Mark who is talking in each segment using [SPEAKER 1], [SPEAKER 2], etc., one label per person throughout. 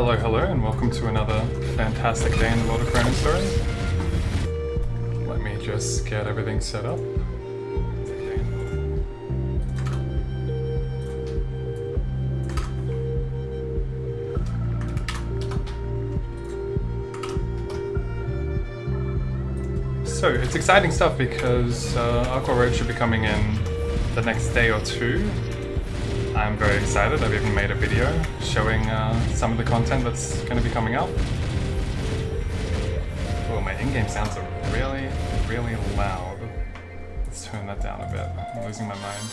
[SPEAKER 1] Hello, hello, and welcome to another fantastic day in the world of Chrono Story. Let me just get everything set up. So, it's exciting stuff because Aqua Road should be coming in the next day or two. I'm very excited. I've even made a video showing some of the content that's going to be coming up. Oh, my in-game sounds are really, really loud. Let's turn that down a bit. I'm losing my mind.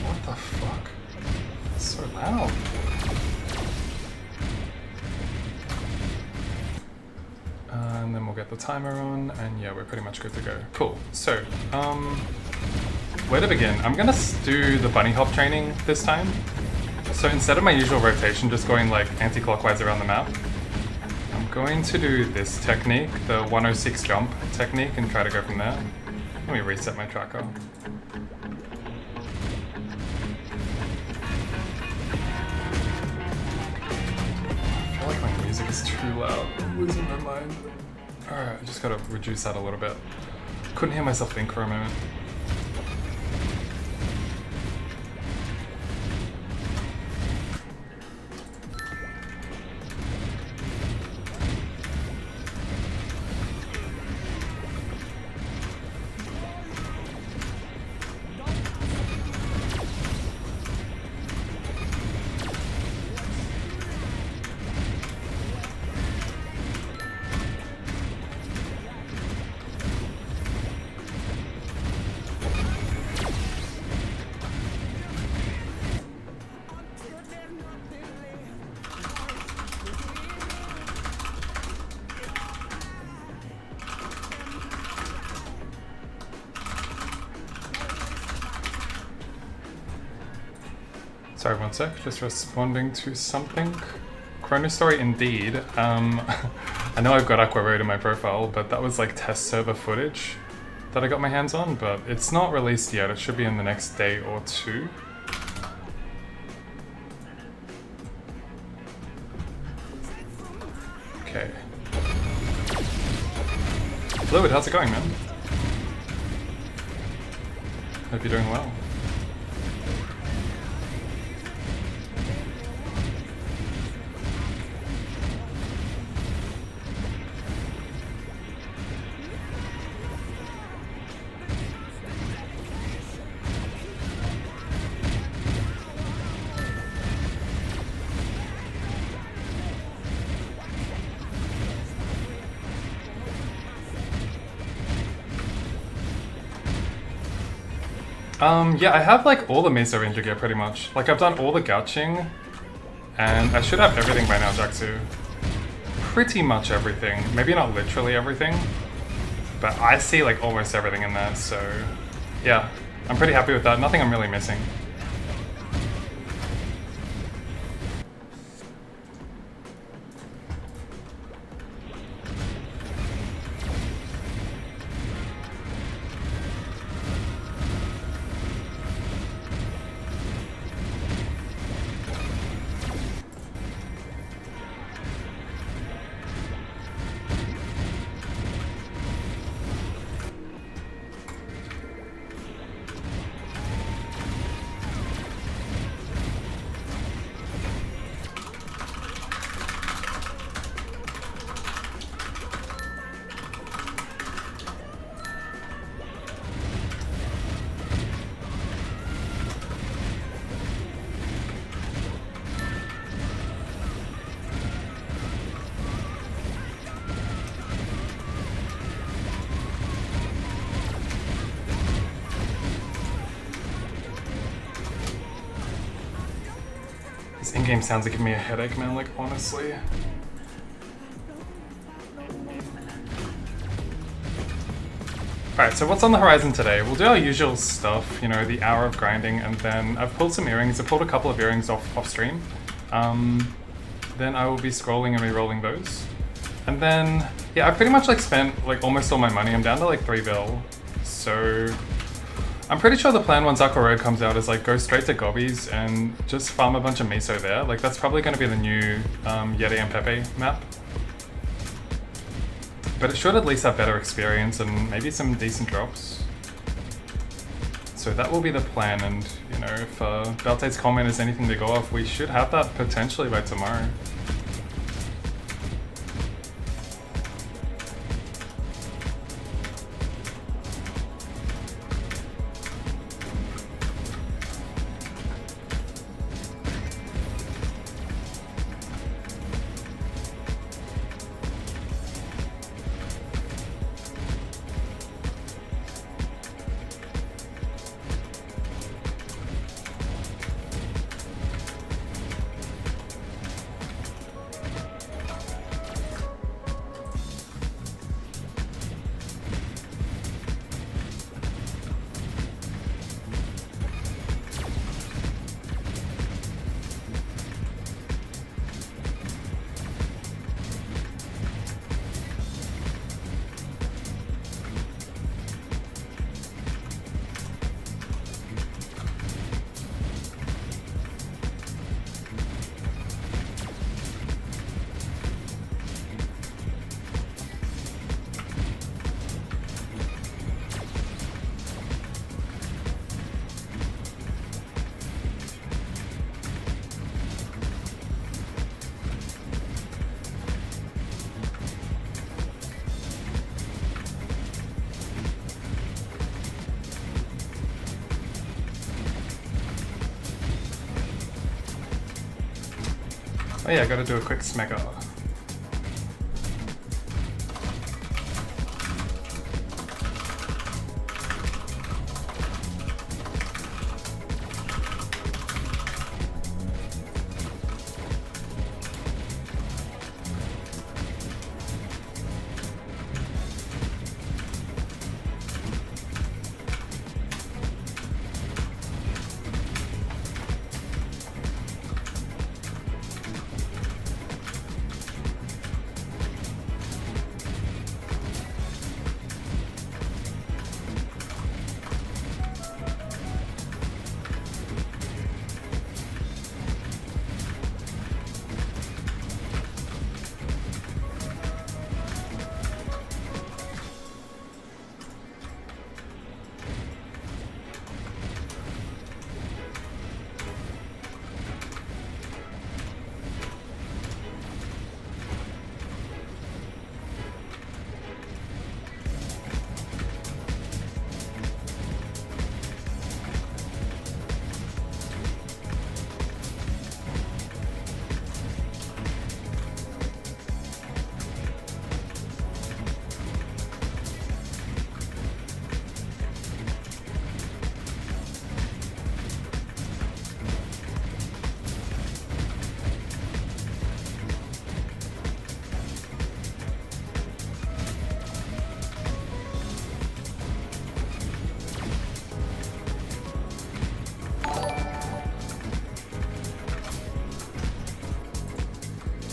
[SPEAKER 1] What the fuck? It's so loud. And then we'll get the timer on, and yeah, we're pretty much good to go. Cool. So, where to begin? I'm gonna do the bunny hop training this time. So instead of my usual rotation, just going like anti-clockwise around the map, I'm going to do this technique, the 106 jump technique, and try to go from there. Let me reset my tracker. I feel like my music is too loud. I'm losing my mind. Alright, I just gotta reduce that a little bit. Couldn't hear myself think for a moment. Sorry, one sec, just responding to something. Chrono Story indeed. I know I've got Aqua Road in my profile, but that was like test server footage that I got my hands on, but it's not released yet. It should be in the next day or two. Okay. Fluid, how's it going, man? Hope you're doing well. Yeah, I have like all the Mesa Ranger gear pretty much. Like I've done all the gouching, and I should have everything by now, Jaxu. Pretty much everything. Maybe not literally everything, but I see like almost everything in there, so yeah, I'm pretty happy with that. Nothing I'm really missing. This in-game sounds are giving me a headache, man, like, honestly. Alright, so what's on the horizon today? We'll do our usual stuff, you know, the hour of grinding, and then I've pulled some earrings. I pulled a couple of earrings off stream. Then I will be scrolling and re-rolling those. And then, yeah, I've pretty much like spent like almost all my money. I'm down to like 3 bill. So I'm pretty sure the plan once Aqua Road comes out is like go straight to Gobbies and just farm a bunch of miso there. Like that's probably going to be the new Yeti and Pepe map. But it should at least have better experience and maybe some decent drops. So that will be the plan, and you know, if Balte's comment is anything to go off, we should have that potentially by tomorrow. Oh yeah, I gotta do a quick smegger.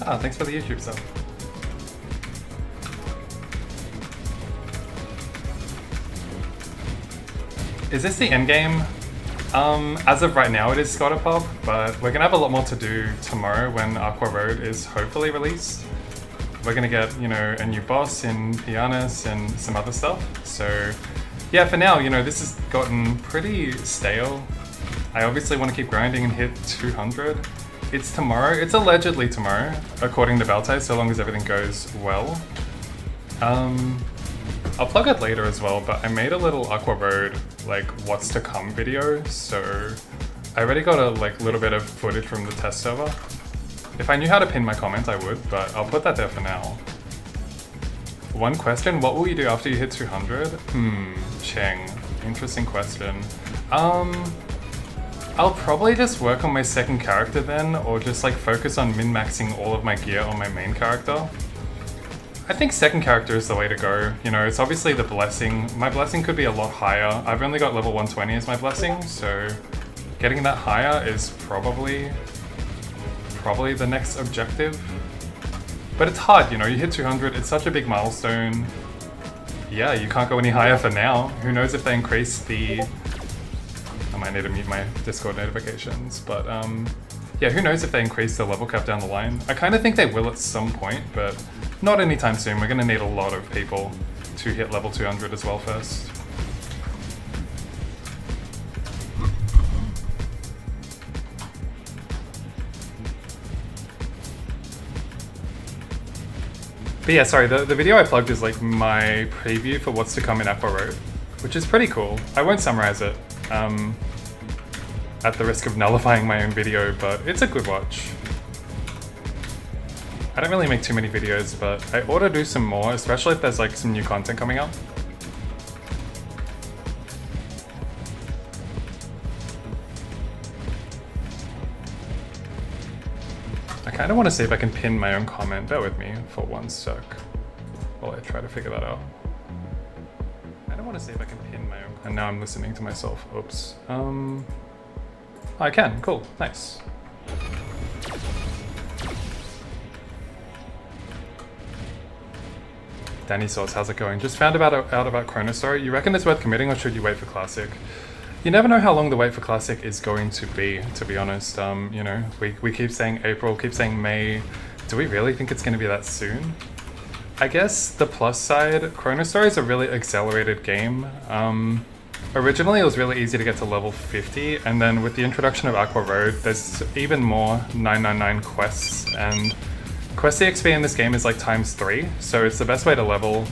[SPEAKER 1] Ah, thanks for the YouTube sub. Is this the end game? As of right now it is Scotapop, but we're gonna have a lot more to do tomorrow when Aqua Road is hopefully released. We're gonna get, you know, a new boss in Pianus and some other stuff. So yeah, for now, you know, this has gotten pretty stale. I obviously want to keep grinding and hit 200. It's tomorrow. It's allegedly tomorrow, according to Balte, so long as everything goes well. I'll plug it later as well, but I made a little Aqua Road, like, what's to come video, so I already got a little bit of footage from the test server. If I knew how to pin my comment, I would, but I'll put that there for now. One question, what will you do after you hit 200? Cheng, interesting question. I'll probably just work on my second character then, or just like focus on min-maxing all of my gear on my main character. I think second character is the way to go. You know, it's obviously the blessing. My blessing could be a lot higher. I've only got level 120 as my blessing, so getting that higher is probably the next objective. But it's hard, you know, you hit 200, it's such a big milestone. Yeah, you can't go any higher for now. Who knows if they increase the might need to mute my Discord notifications, but yeah, who knows if they increase the level cap down the line. I kind of think they will at some point, but not anytime soon. We're going to need a lot of people to hit level 200 as well first. But yeah, sorry, the video I plugged is like my preview for what's to come in Aqua Road, which is pretty cool. I won't summarize it at the risk of nullifying my own video, but it's a good watch. I don't really make too many videos, but I ought to do some more, especially if there's like some new content coming up. I kind of want to see if I can pin my own comment. Bear with me for 1 sec while I try to figure that out. I don't want to see if I can pin my own. And now I'm listening to myself. Oops. I can. Cool. Nice. Danny Sauce, how's it going? Just found out about Chrono Story. You reckon it's worth committing, or should you wait for Classic? You never know how long the wait for Classic is going to be honest. You know, we keep saying April, keep saying May. Do we really think it's going to be that soon? I guess the plus side, Chrono Story is a really accelerated game. Originally it was really easy to get to level 50, and then with the introduction of Aqua Road, there's even more 999 quests, and quest EXP in this game is like ×3, so it's the best way to level.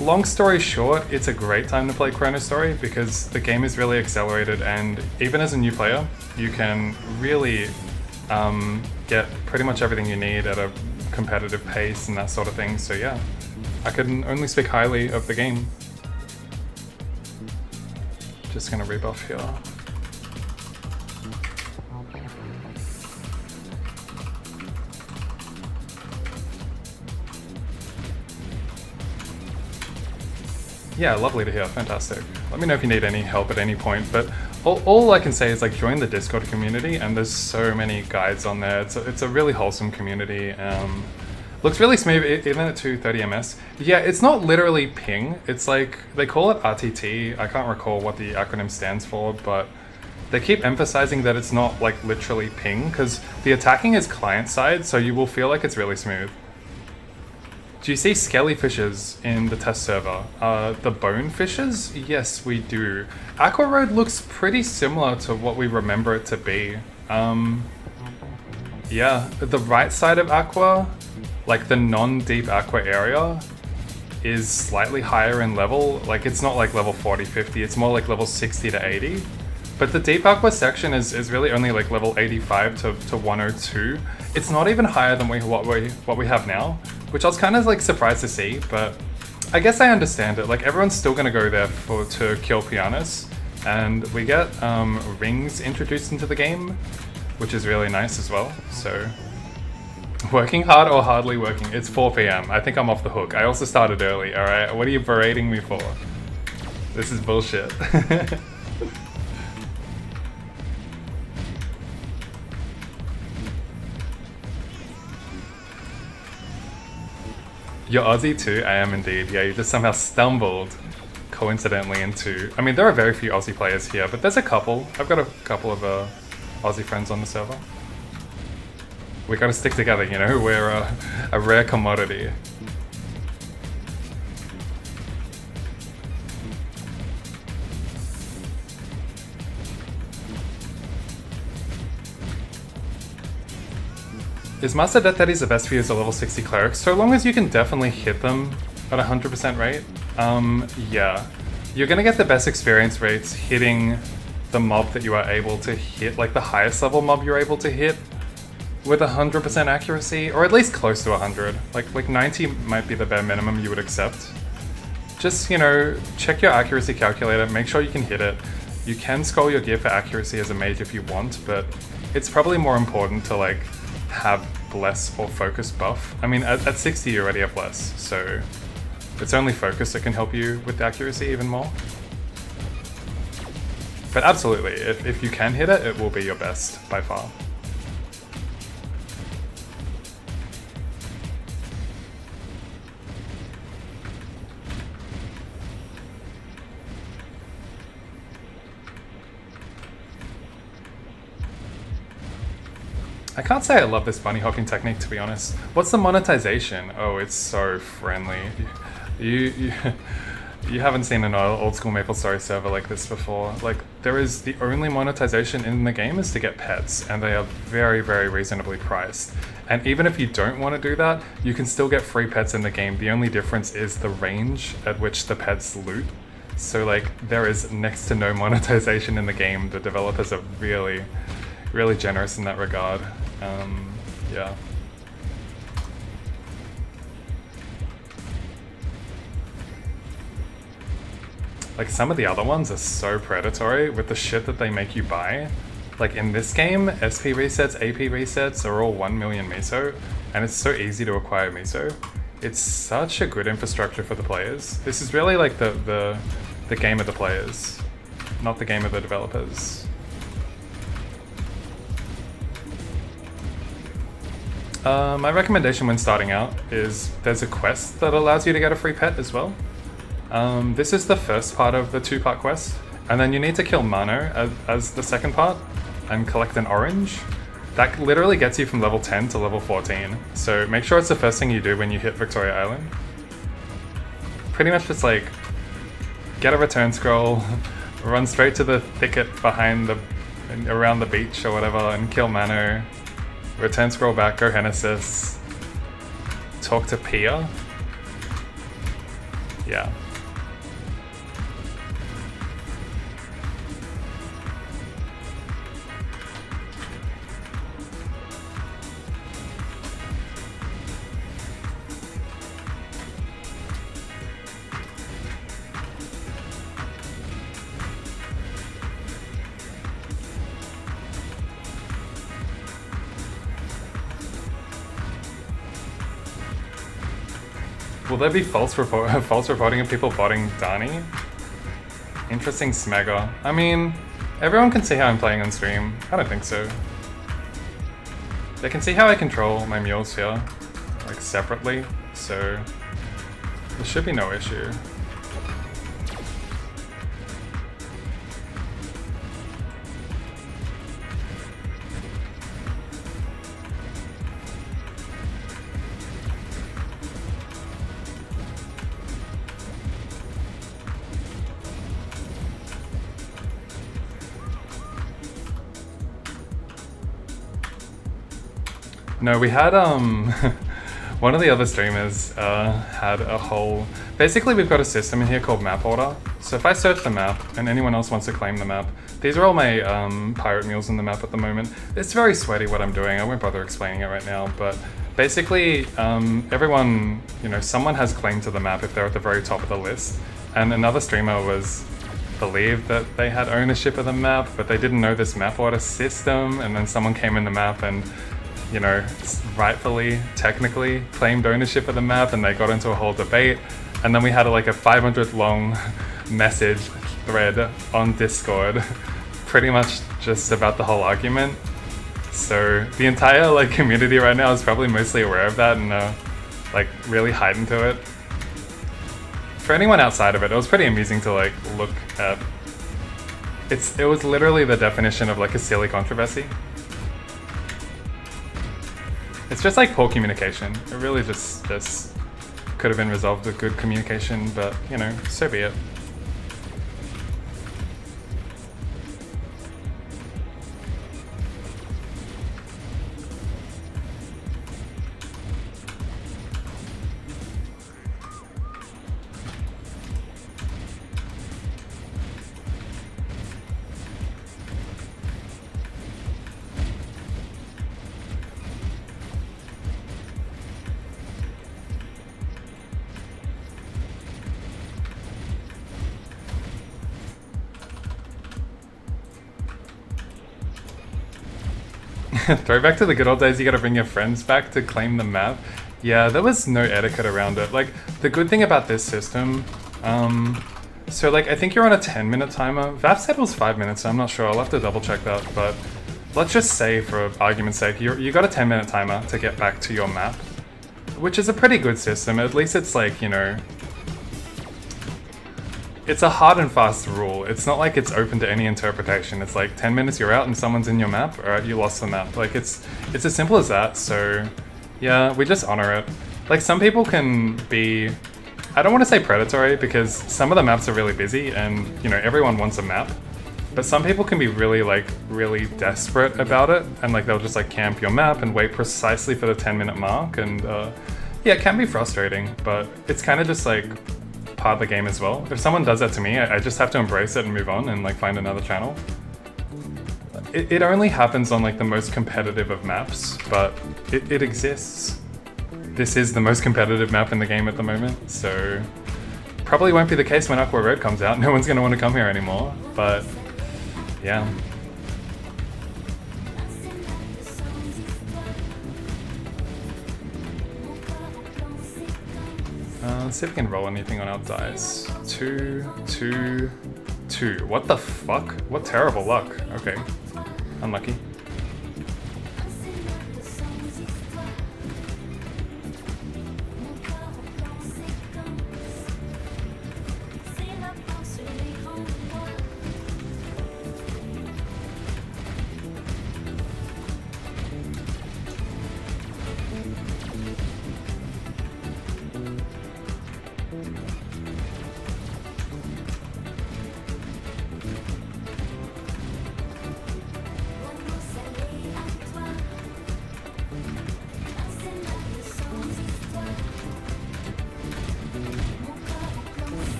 [SPEAKER 1] Long story short, it's a great time to play Chrono Story because the game is really accelerated, and even as a new player, you can really get pretty much everything you need at a competitive pace and that sort of thing. So yeah, I can only speak highly of the game. Just gonna rebuff here. Yeah, lovely to hear, fantastic. Let me know if you need any help at any point, but all I can say is like join the Discord community, and there's so many guides on there. It's a really wholesome community. Looks really smooth, even at 230 ms. Yeah, it's not literally ping, it's like, they call it RTT, I can't recall what the acronym stands for, but they keep emphasizing that it's not like literally ping, because the attacking is client side, so you will feel like it's really smooth. Do you see skelly fishes in the test server? The bone fishes? Yes, we do. Aqua Road looks pretty similar to what we remember it to be. Yeah, the right side of Aqua, like the non-deep Aqua area, is slightly higher in level. Like it's not like level 40, 50, it's more like level 60 to 80. But the deep Aqua section is really only like level 85 to 102. It's not even higher than what we have now, which I was kind of like surprised to see, but I guess I understand it. Like everyone's still gonna go there to kill pianos, and we get rings introduced into the game, which is really nice as well. So working hard or hardly working? It's 4 PM. I think I'm off the hook. I also started early. All right, what are you berating me for? This is bullshit. You're Aussie too? I am indeed. Yeah, you just somehow stumbled coincidentally into... I mean, there are very few Aussie players here, but there's a couple. I've got a couple of Aussie friends on the server. We gotta stick together, you know? We're a rare commodity. Is Master Death Daddies the best for you as a level 60 cleric? So long as you can definitely hit them at 100% rate, yeah. You're gonna get the best experience rates hitting the mob that you are able to hit, like the highest level mob you're able to hit with 100% accuracy, or at least close to 100. Like 90 might be the bare minimum you would accept. Just, you know, check your accuracy calculator, make sure you can hit it. You can scroll your gear for accuracy as a mage if you want, but it's probably more important to like have bless or focus buff. I mean, at 60 you already have bless, so it's only focus that can help you with the accuracy even more. But absolutely, if you can hit it, it will be your best by far. I can't say I love this bunny hopping technique, to be honest. What's the monetization? Oh, it's so friendly. You you haven't seen an old school MapleStory server like this before. Like, there is the only monetization in the game is to get pets, and they are very, very reasonably priced. And even if you don't want to do that, you can still get free pets in the game. The only difference is the range at which the pets loot. So like, there is next to no monetization in the game. The developers are really, really generous in that regard. Yeah. Like, some of the other ones are so predatory with the shit that they make you buy. Like, in this game, SP resets, AP resets are all 1 million miso, and it's so easy to acquire miso. It's such a good infrastructure for the players. This is really like the game of the players, not the game of the developers. My recommendation when starting out is there's a quest that allows you to get a free pet as well. This is the first part of the 2-part quest, and then you need to kill Mano as the second part and collect an orange. That literally gets you from level 10 to level 14, so make sure it's the first thing you do when you hit Victoria Island. Pretty much just like, get a return scroll, run straight to the thicket behind around the beach or whatever and kill Mano. Return scroll back, go Genesis, talk to Pia. Yeah. Will there be false reporting of people botting Dani? Interesting smegger. I mean, everyone can see how I'm playing on stream. I don't think so. They can see how I control my mules here, like separately, so there should be no issue. No, we had, one of the other streamers had a whole... Basically, we've got a system in here called map order. So if I search the map, and anyone else wants to claim the map, these are all my pirate mules in the map at the moment. It's very sweaty what I'm doing, I won't bother explaining it right now, but basically, everyone, you know, someone has claim to the map if they're at the very top of the list, and another streamer believed that they had ownership of the map, but they didn't know this map order system, and then someone came in the map and, you know, rightfully, technically claimed ownership of the map, and they got into a whole debate, and then we had like a 500 long message thread on Discord pretty much just about the whole argument. So the entire like community right now is probably mostly aware of that and like really heightened to it. For anyone outside of it, it was pretty amusing to like look at. It was literally the definition of like a silly controversy. It's just like poor communication. It really just could have been resolved with good communication, but you know, so be it. Throwback to the good old days, you gotta bring your friends back to claim the map. Yeah, there was no etiquette around it. Like, the good thing about this system, so like, I think you're on a 10-minute timer. Vav said it was 5 minutes, so I'm not sure, I'll have to double check that, but let's just say, for argument's sake, you got a 10-minute timer to get back to your map, which is a pretty good system. At least it's like, you know, it's a hard and fast rule. It's not like it's open to any interpretation. It's like 10 minutes you're out and someone's in your map, alright, you lost the map. Like it's as simple as that, so yeah, we just honor it. Like some people can be, I don't want to say predatory because some of the maps are really busy and you know, everyone wants a map. But some people can be really really desperate about it and like they'll just like camp your map and wait precisely for the 10-minute mark and yeah, it can be frustrating, but it's kind of just like part of the game as well. If someone does that to me, I just have to embrace it and move on and like find another channel. It only happens on like the most competitive of maps, but it exists. This is the most competitive map in the game at the moment, so probably won't be the case when Aqua Red comes out. No one's going to want to come here anymore, but yeah. Let's see if we can roll anything on our dice. 2, 2, 2. What the fuck? What terrible luck. Okay. Unlucky.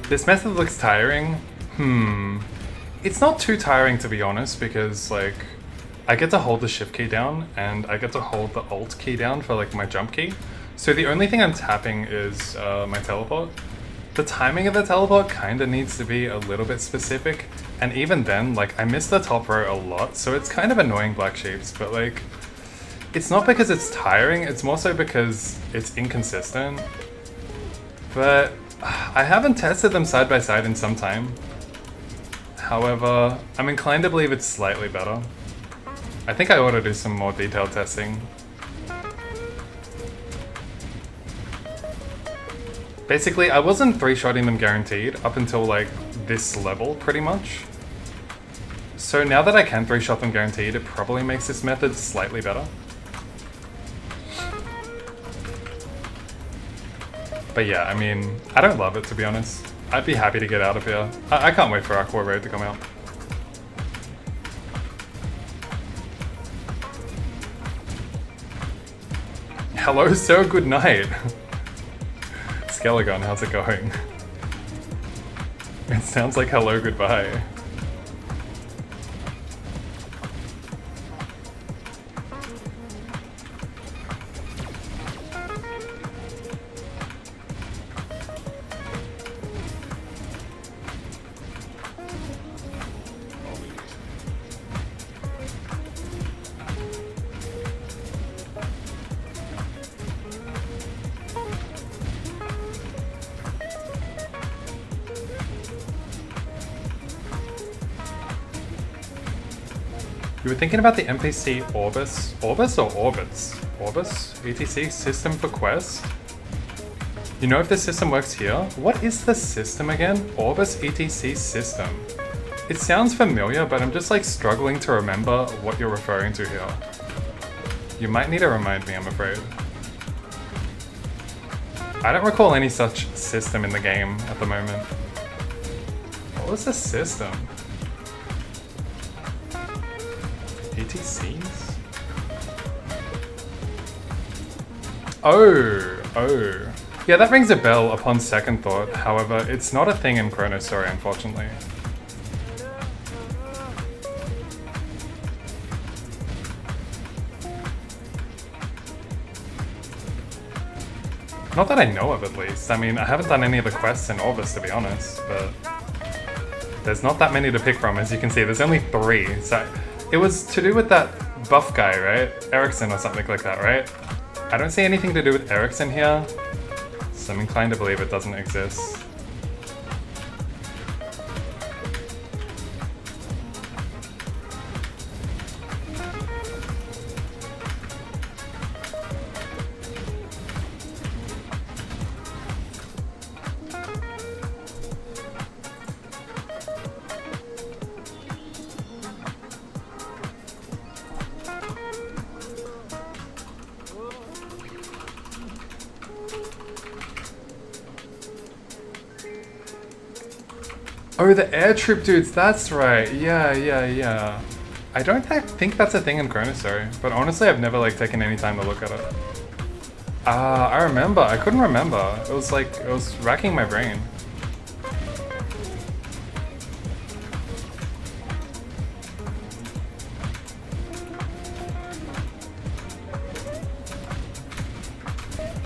[SPEAKER 1] This method looks tiring. It's not too tiring to be honest, because like I get to hold the shift key down and I get to hold the alt key down for like my jump key. So the only thing I'm tapping is my teleport. The timing of the teleport kind of needs to be a little bit specific, and even then, like I miss the top row a lot, so it's kind of annoying, Black Sheeps, but like it's not because it's tiring, it's more so because it's inconsistent. But I haven't tested them side by side in some time. However, I'm inclined to believe it's slightly better. I think I ought to do some more detailed testing. Basically, I wasn't 3-shotting them guaranteed up until like this level, pretty much. So now that I can 3-shot them guaranteed, it probably makes this method slightly better. But yeah, I mean, I don't love it to be honest. I'd be happy to get out of here. I can't wait for Aqua Road to come out. Hello, sir, good night. Skelegon, how's it going? It sounds like hello, goodbye. You were thinking about the NPC Orbis or Orbits? Orbis? ETC system for quest? You know if the system works here? What is the system again? Orbis ETC system. It sounds familiar, but I'm just like struggling to remember what you're referring to here. You might need to remind me, I'm afraid. I don't recall any such system in the game at the moment. What was the system? ETCs? Oh. Yeah, that rings a bell upon second thought. However, it's not a thing in Chrono Story, unfortunately. Not that I know of, at least. I mean, I haven't done any of the quests in Orbis, to be honest, but there's not that many to pick from, as you can see. There's only 3, so it was to do with that buff guy, right? Ericsson or something like that, right? I don't see anything to do with Ericsson here, so I'm inclined to believe it doesn't exist. Oh, the air troop dudes, that's right. Yeah. I don't think that's a thing in Chrono Story, but honestly I've never like taken any time to look at it. I remember. I couldn't remember. It was racking my brain.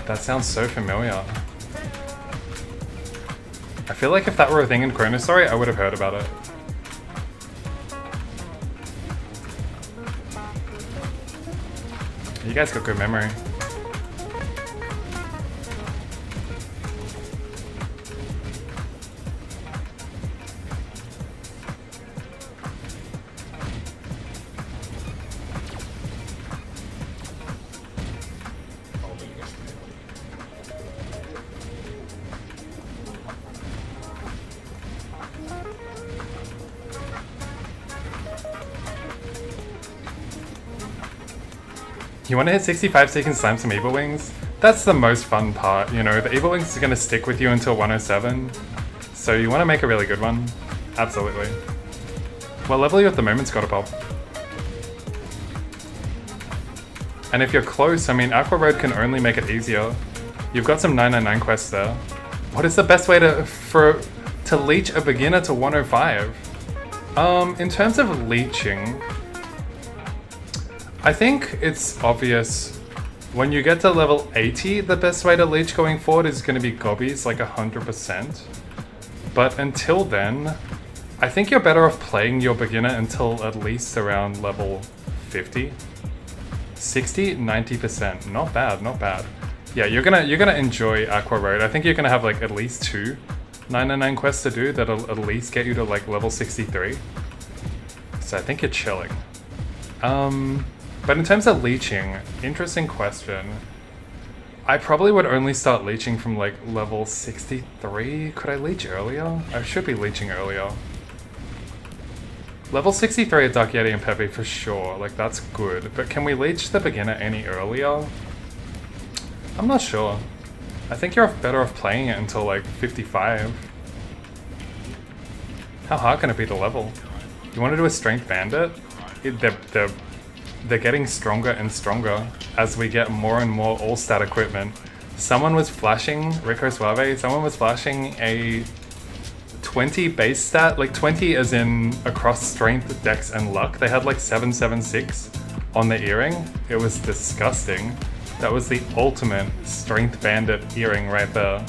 [SPEAKER 1] That sounds so familiar. I feel like if that were a thing in Chrono Story, I would have heard about it. You guys got good memory. You want to hit 65 so you can slam some Evil Wings? That's the most fun part, you know, the Evil Wings is going to stick with you until 107, so you want to make a really good one. Absolutely. What level are you at the moment, Scotapop? And if you're close, I mean, Aqua Road can only make it easier. You've got some 999 quests there. What is the best way to leech a beginner to 105? In terms of leeching, I think it's obvious. When you get to level 80, the best way to leech going forward is going to be gobbies, like 100%. But until then, I think you're better off playing your beginner until at least around level 50. 60, 90%. Not bad, not bad. Yeah, you're gonna enjoy Aqua Road. I think you're gonna have like at least 2 999 quests to do that'll at least get you to like level 63. So I think you're chilling. But in terms of leeching, interesting question. I probably would only start leeching from like level 63. Could I leech earlier? I should be leeching earlier. Level 63 at Dark Yeti and Pepe for sure, like that's good. But can we leech the beginner any earlier? I'm not sure. I think you're better off playing it until like 55. How hard can it be to level? You want to do a Strength Bandit? they're getting stronger and stronger as we get more and more all-stat equipment. Someone was flashing, Rico Suave, someone was flashing a 20 base stat, like 20 as in across strength, dex, and luck. They had like 776 on the earring. It was disgusting. That was the ultimate strength bandit earring right there.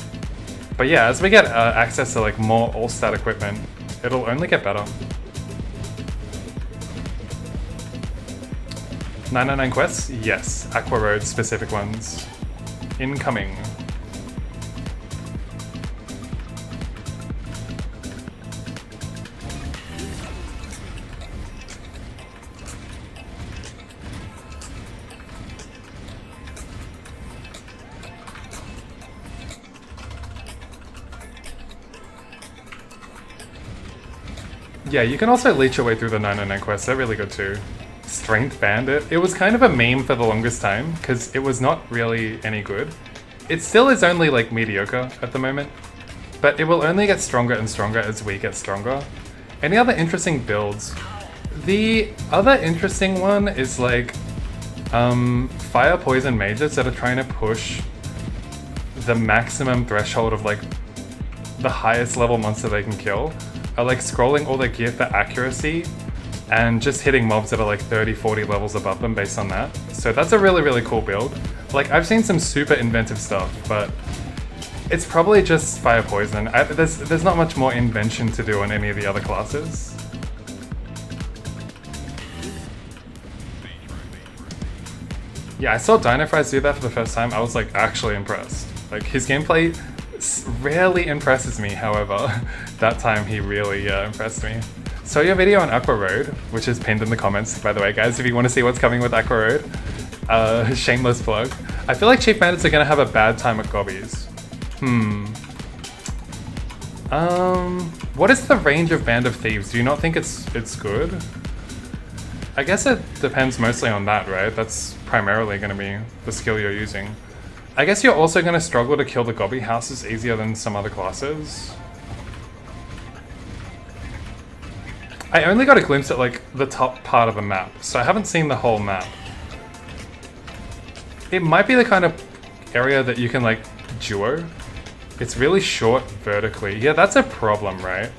[SPEAKER 1] But yeah, as we get access to like more all-stat equipment, it'll only get better. 999 quests? Yes. Aqua Road specific ones. Incoming. Yeah, you can also leech your way through the 999 quests, they're really good too. Strength Bandit. It was kind of a meme for the longest time, because it was not really any good. It still is only like mediocre at the moment, but it will only get stronger and stronger as we get stronger. Any other interesting builds? The other interesting one is like fire poison mages that are trying to push the maximum threshold of like the highest level monster they can kill. Are like scrolling all their gear for accuracy and just hitting mobs that are like 30-40 levels above them based on that. So that's a really, really cool build. Like, I've seen some super inventive stuff, but it's probably just fire poison. There's not much more invention to do on any of the other classes. Yeah, I saw Dinofries do that for the first time. I was like actually impressed. Like, his gameplay rarely impresses me, however, that time he really impressed me. Saw your video on Aqua Road, which is pinned in the comments, by the way, guys, if you want to see what's coming with Aqua Road. Shameless plug. I feel like Chief Bandits are going to have a bad time at Gobbies. What is the range of Band of Thieves? Do you not think it's good? I guess it depends mostly on that, right? That's primarily going to be the skill you're using. I guess you're also going to struggle to kill the Gobby houses easier than some other classes. I only got a glimpse at like the top part of the map, so I haven't seen the whole map. It might be the kind of area that you can like duo. It's really short vertically. Yeah, that's a problem, right?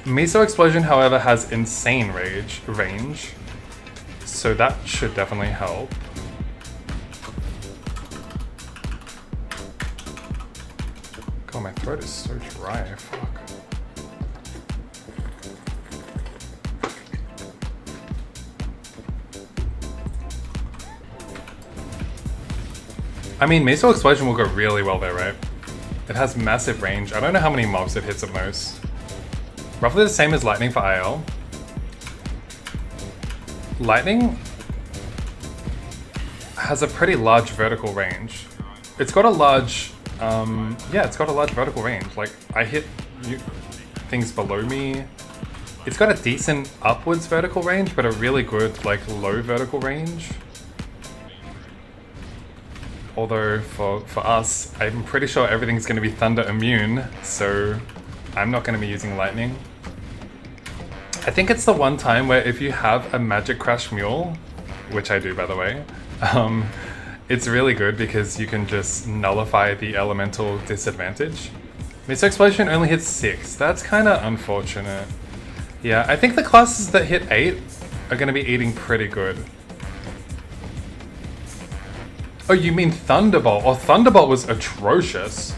[SPEAKER 1] Miso Explosion, however, has insane range, so that should definitely help. God, my throat is so dry, fuck. I mean, Miso Explosion will go really well there, right? It has massive range. I don't know how many mobs it hits at most. Roughly the same as Lightning for IL. Lightning has a pretty large vertical range. It's got a large, yeah, it's got a large vertical range. Like, I hit things below me. It's got a decent upwards vertical range, but a really good, like, low vertical range. Although, for us, I'm pretty sure everything's going to be Thunder immune, so I'm not going to be using Lightning. I think it's the one time where if you have a Magic Crash Mule, which I do by the way, it's really good because you can just nullify the elemental disadvantage. Miso Explosion only hits 6, that's kind of unfortunate. Yeah, I think the classes that hit 8 are going to be eating pretty good. Oh, you mean Thunderbolt? Oh, Thunderbolt was atrocious.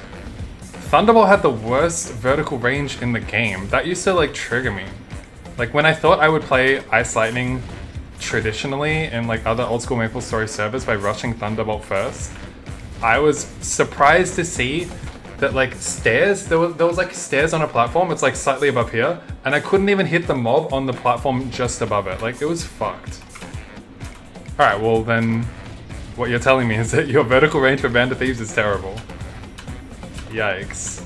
[SPEAKER 1] Thunderbolt had the worst vertical range in the game. That used to like trigger me. Like when I thought I would play Ice Lightning traditionally in like other old school MapleStory servers by rushing Thunderbolt first, I was surprised to see that like stairs, there was like stairs on a platform, it's like slightly above here, and I couldn't even hit the mob on the platform just above it. Like it was fucked. Alright, well then, what you're telling me is that your vertical range for Band of Thieves is terrible. Yikes.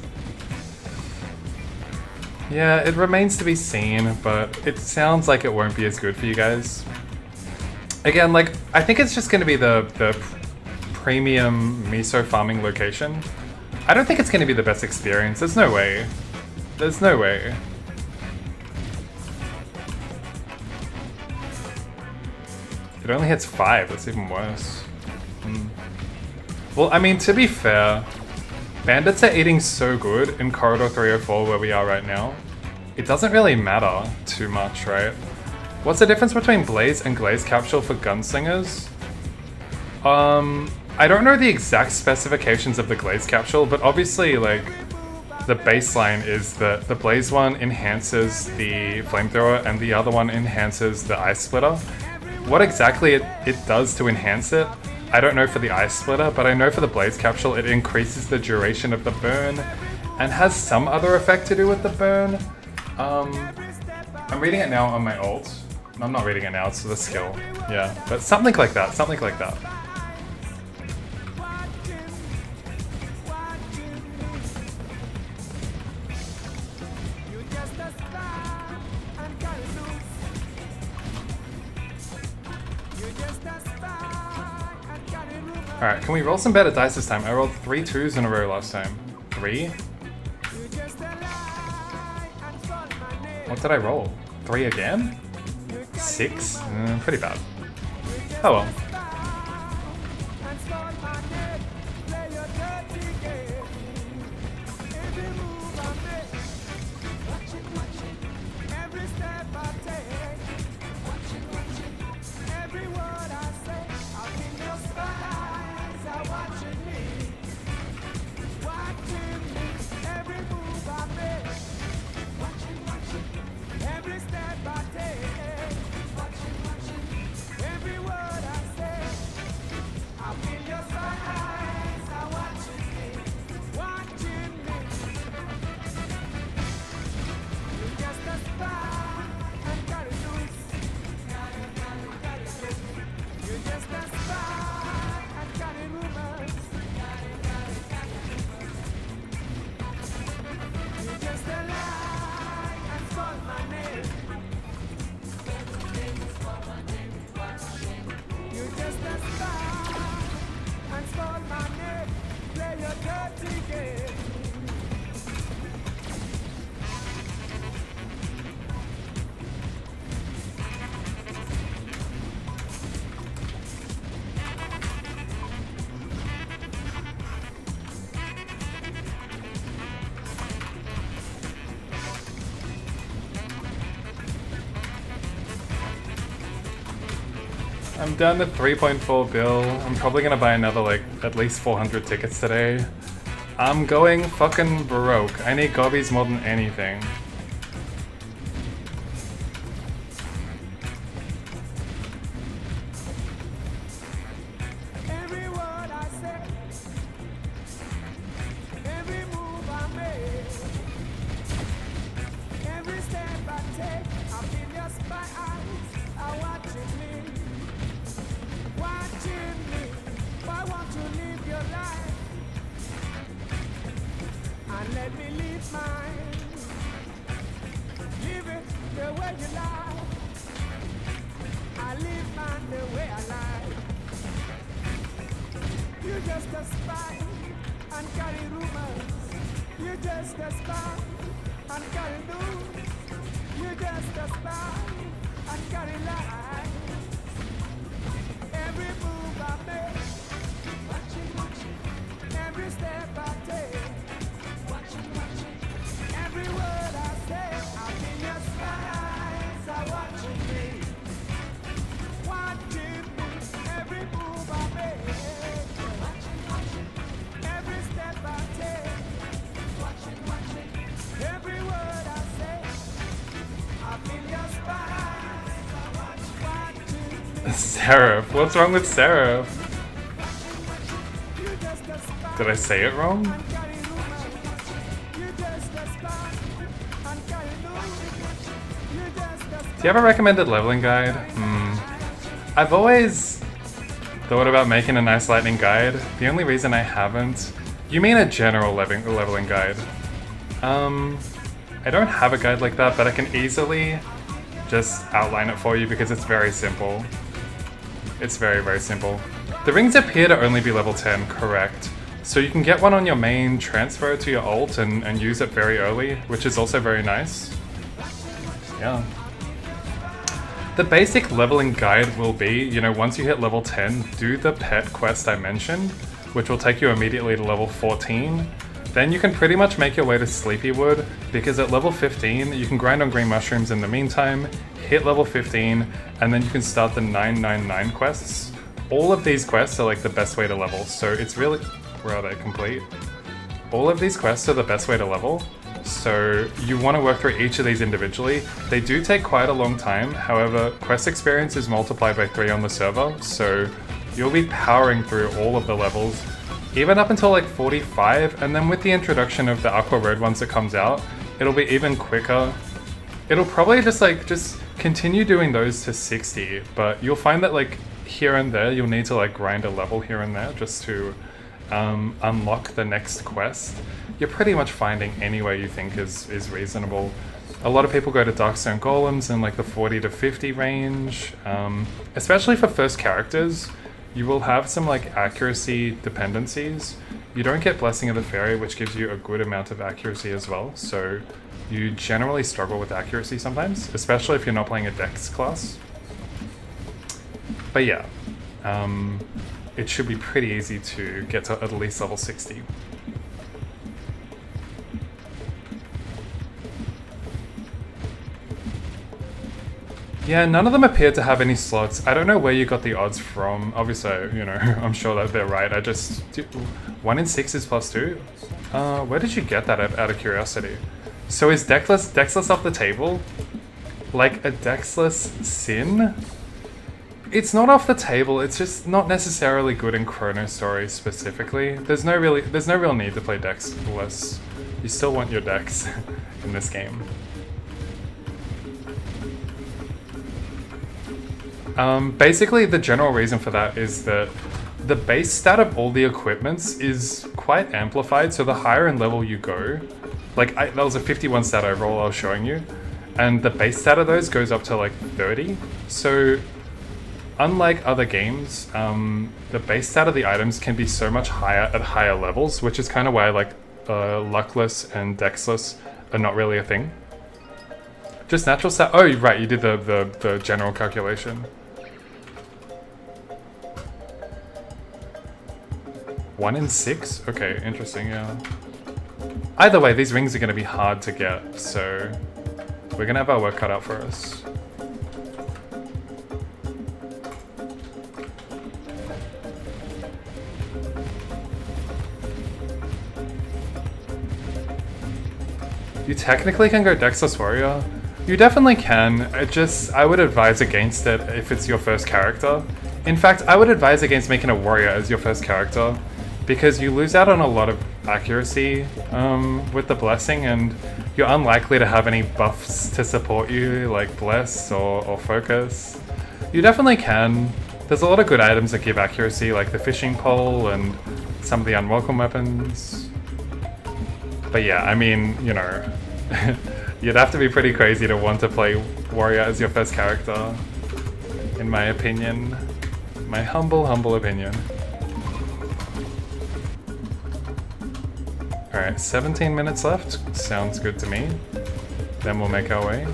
[SPEAKER 1] Yeah, it remains to be seen, but it sounds like it won't be as good for you guys. Again, like, I think it's just going to be the premium miso farming location. I don't think it's going to be the best experience. There's no way. There's no way. It only hits 5, that's even worse. Well, I mean, to be fair, bandits are eating so good in Corridor 304 where we are right now. It doesn't really matter too much, right? What's the difference between Blaze and Glaze Capsule for Gunslingers? I don't know the exact specifications of the Glaze Capsule, but obviously, like, the baseline is that the Blaze one enhances the Flamethrower and the other one enhances the Ice Splitter. What exactly it does to enhance it, I don't know for the Ice Splitter, but I know for the Blaze Capsule it increases the duration of the burn and has some other effect to do with the burn. I'm reading it now on my ult. I'm not reading it now, it's the skill. Yeah, but something like that, something like that. Alright, can we roll some better dice this time? I rolled 3 2s in a row last time. 3? What did I roll? 3 again? 6? Pretty bad. Oh well. I'm down to 3.4 bill. I'm probably gonna buy another, like, at least 400 tickets today. I'm going fucking broke. I need gobbies more than anything. Seraph? What's wrong with Seraph? Did I say it wrong? Do you have a recommended leveling guide? I've always thought about making a nice lightning guide. The only reason I haven't... You mean a general leveling guide? I don't have a guide like that, but I can easily just outline it for you because it's very simple. It's very, very simple. The rings appear to only be level 10, correct. So you can get one on your main, transfer it to your ult, and use it very early, which is also very nice. Yeah. The basic leveling guide will be, you know, once you hit level 10, do the pet quest I mentioned, which will take you immediately to level 14. Then you can pretty much make your way to Sleepywood, because at level 15, you can grind on green mushrooms in the meantime, hit level 15, and then you can start the 999 quests. All of these quests are like the best way to level, so it's really... Where are they? Complete? All of these quests are the best way to level, so you want to work through each of these individually. They do take quite a long time, however, quest experience is multiplied by 3 on the server, so you'll be powering through all of the levels, even up until like 45, and then with the introduction of the Aqua Road once it comes out, it'll be even quicker. It'll probably just continue doing those to 60, but you'll find that like here and there you'll need to like grind a level here and there just to unlock the next quest. You're pretty much finding anywhere you think is reasonable. A lot of people go to Darkstone Golems in like the 40 to 50 range, especially for first characters. You will have some like accuracy dependencies. You don't get Blessing of the Fairy, which gives you a good amount of accuracy as well, so you generally struggle with accuracy sometimes, especially if you're not playing a Dex class. But yeah, it should be pretty easy to get to at least level 60. Yeah, none of them appear to have any slots. I don't know where you got the odds from. Obviously, you know, I'm sure that they're right. 1 in 6 is +2? Where did you get that out of curiosity? So is Dexless off the table? Like a Dexless Sin? It's not off the table, it's just not necessarily good in Chrono Story specifically. There's no real need to play Dexless. You still want your Dex in this game. Basically, the general reason for that is that the base stat of all the equipments is quite amplified, so the higher in level you go, like that was a 51 stat overall I was showing you, and the base stat of those goes up to like 30, so unlike other games, the base stat of the items can be so much higher at higher levels, which is kind of why like Luckless and Dexless are not really a thing. Just natural stat. Oh, right, you did the general calculation. 1 in 6? Okay, interesting, yeah. Either way, these rings are going to be hard to get, so we're going to have our work cut out for us. You technically can go Dexless Warrior. You definitely can, I would advise against it if it's your first character. In fact, I would advise against making a warrior as your first character, because you lose out on a lot of accuracy with the Blessing, and you're unlikely to have any buffs to support you, like Bless or Focus. You definitely can. There's a lot of good items that give accuracy, like the fishing pole and some of the unwelcome weapons. But yeah, I mean, you know, you'd have to be pretty crazy to want to play warrior as your first character, in my opinion. My humble opinion. Alright, 17 minutes left. Sounds good to me. Then we'll make our way.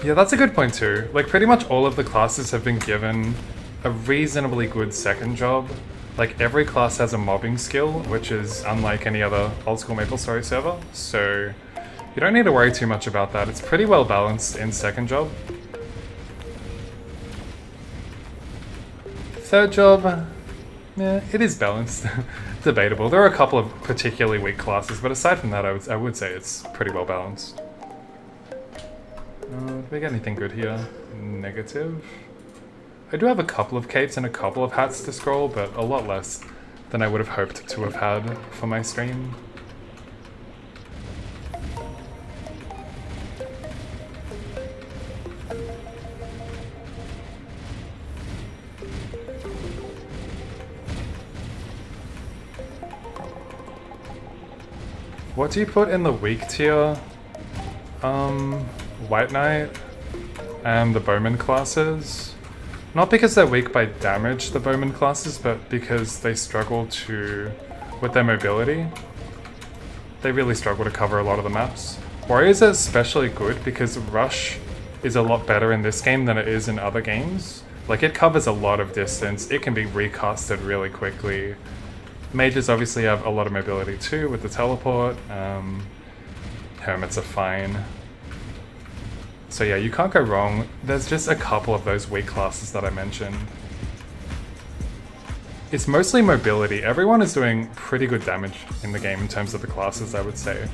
[SPEAKER 1] Yeah, that's a good point too. Like, pretty much all of the classes have been given a reasonably good second job. Like, every class has a mobbing skill, which is unlike any other old school MapleStory server, so you don't need to worry too much about that. It's pretty well balanced in second job. Third job, yeah, it is balanced. Debatable. There are a couple of particularly weak classes, but aside from that, I would say it's pretty well balanced. Did we get anything good here? Negative. I do have a couple of capes and a couple of hats to scroll, but a lot less than I would have hoped to have had for my stream. What do you put in the weak tier? White Knight and the Bowman classes. Not because they're weak by damage, the Bowman classes, but because they struggle with their mobility. They really struggle to cover a lot of the maps. Warriors are especially good because Rush is a lot better in this game than it is in other games. Like, it covers a lot of distance, it can be recasted really quickly. Mages obviously have a lot of mobility too with the teleport. Hermits are fine. So yeah, you can't go wrong. There's just a couple of those weak classes that I mentioned. It's mostly mobility. Everyone is doing pretty good damage in the game in terms of the classes, I would say.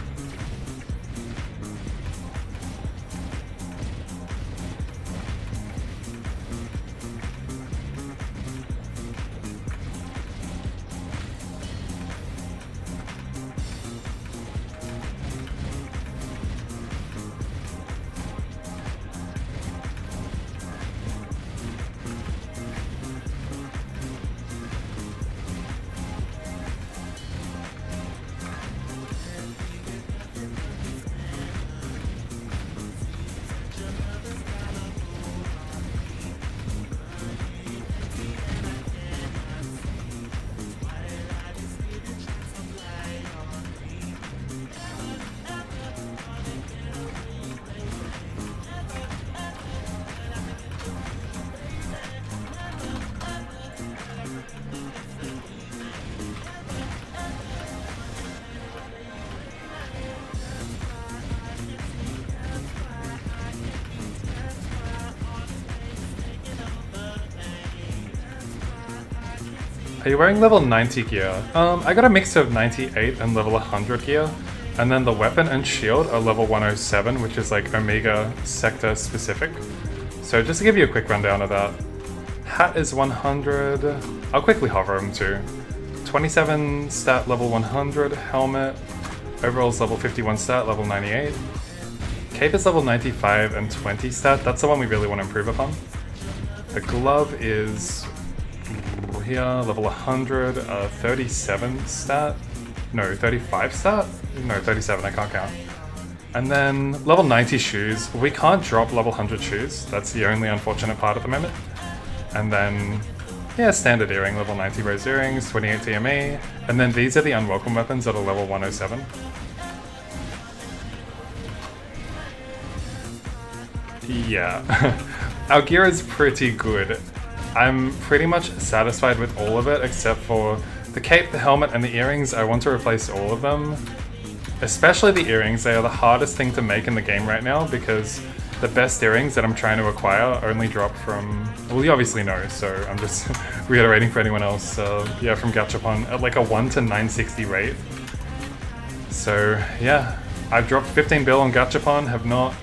[SPEAKER 1] Are you wearing level 90 gear? I got a mix of 98 and level 100 gear, and then the weapon and shield are level 107, which is like Omega sector specific. So just to give you a quick rundown of that, hat is 100, I'll quickly hover him too. 27 stat level 100, helmet, overall's level 51 stat, level 98. Cape is level 95 and 20 stat, that's the one we really want to improve upon. The glove is here, level 100, 37 stat, no, 35 stat? No, 37, I can't count. And then level 90 shoes, we can't drop level 100 shoes, that's the only unfortunate part at the moment. And then, yeah, standard earring, level 90 rose earrings, 28 TME, and then these are the unwelcome weapons that are level 107. Yeah, our gear is pretty good. I'm pretty much satisfied with all of it except for the cape, the helmet, and the earrings. I want to replace all of them. Especially the earrings, they are the hardest thing to make in the game right now because the best earrings that I'm trying to acquire only drop from, well, you obviously know, so I'm just reiterating for anyone else. Yeah, from Gachapon at like a 1 to 960 rate. So yeah, I've dropped 15 bill on Gachapon, have not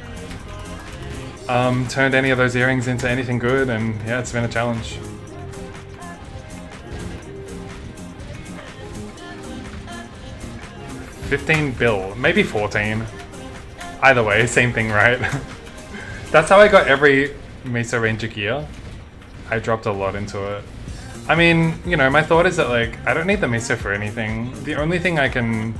[SPEAKER 1] turned any of those earrings into anything good, and yeah, it's been a challenge. $15 bill, maybe 14. Either way, same thing, right? That's how I got every Mesa Ranger gear. I dropped a lot into it. I mean, you know, my thought is that like, I don't need the Mesa for anything. The only thing I can...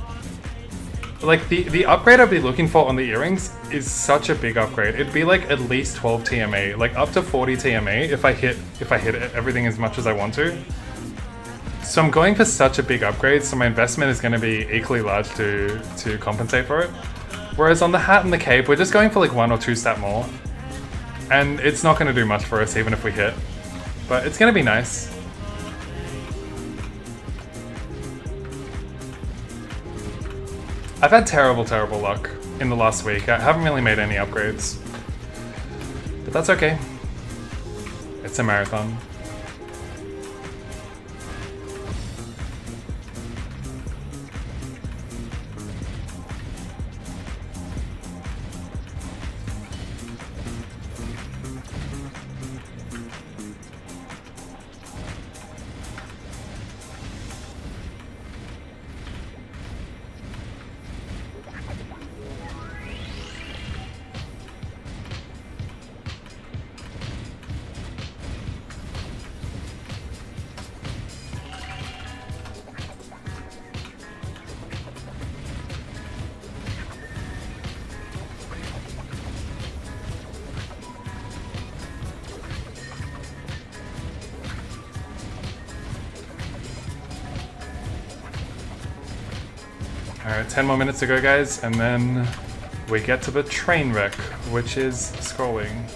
[SPEAKER 1] Like, the upgrade I'd be looking for on the earrings is such a big upgrade. It'd be like at least 12 TMA, like up to 40 TMA if I hit everything as much as I want to. So I'm going for such a big upgrade, so my investment is going to be equally large to compensate for it. Whereas on the hat and the cape, we're just going for like 1 or 2 stat more. And it's not going to do much for us even if we hit. But it's going to be nice. I've had terrible luck in the last week. I haven't really made any upgrades. But that's okay. It's a marathon. Alright, 10 more minutes to go, guys, and then we get to the train wreck, which is scrolling.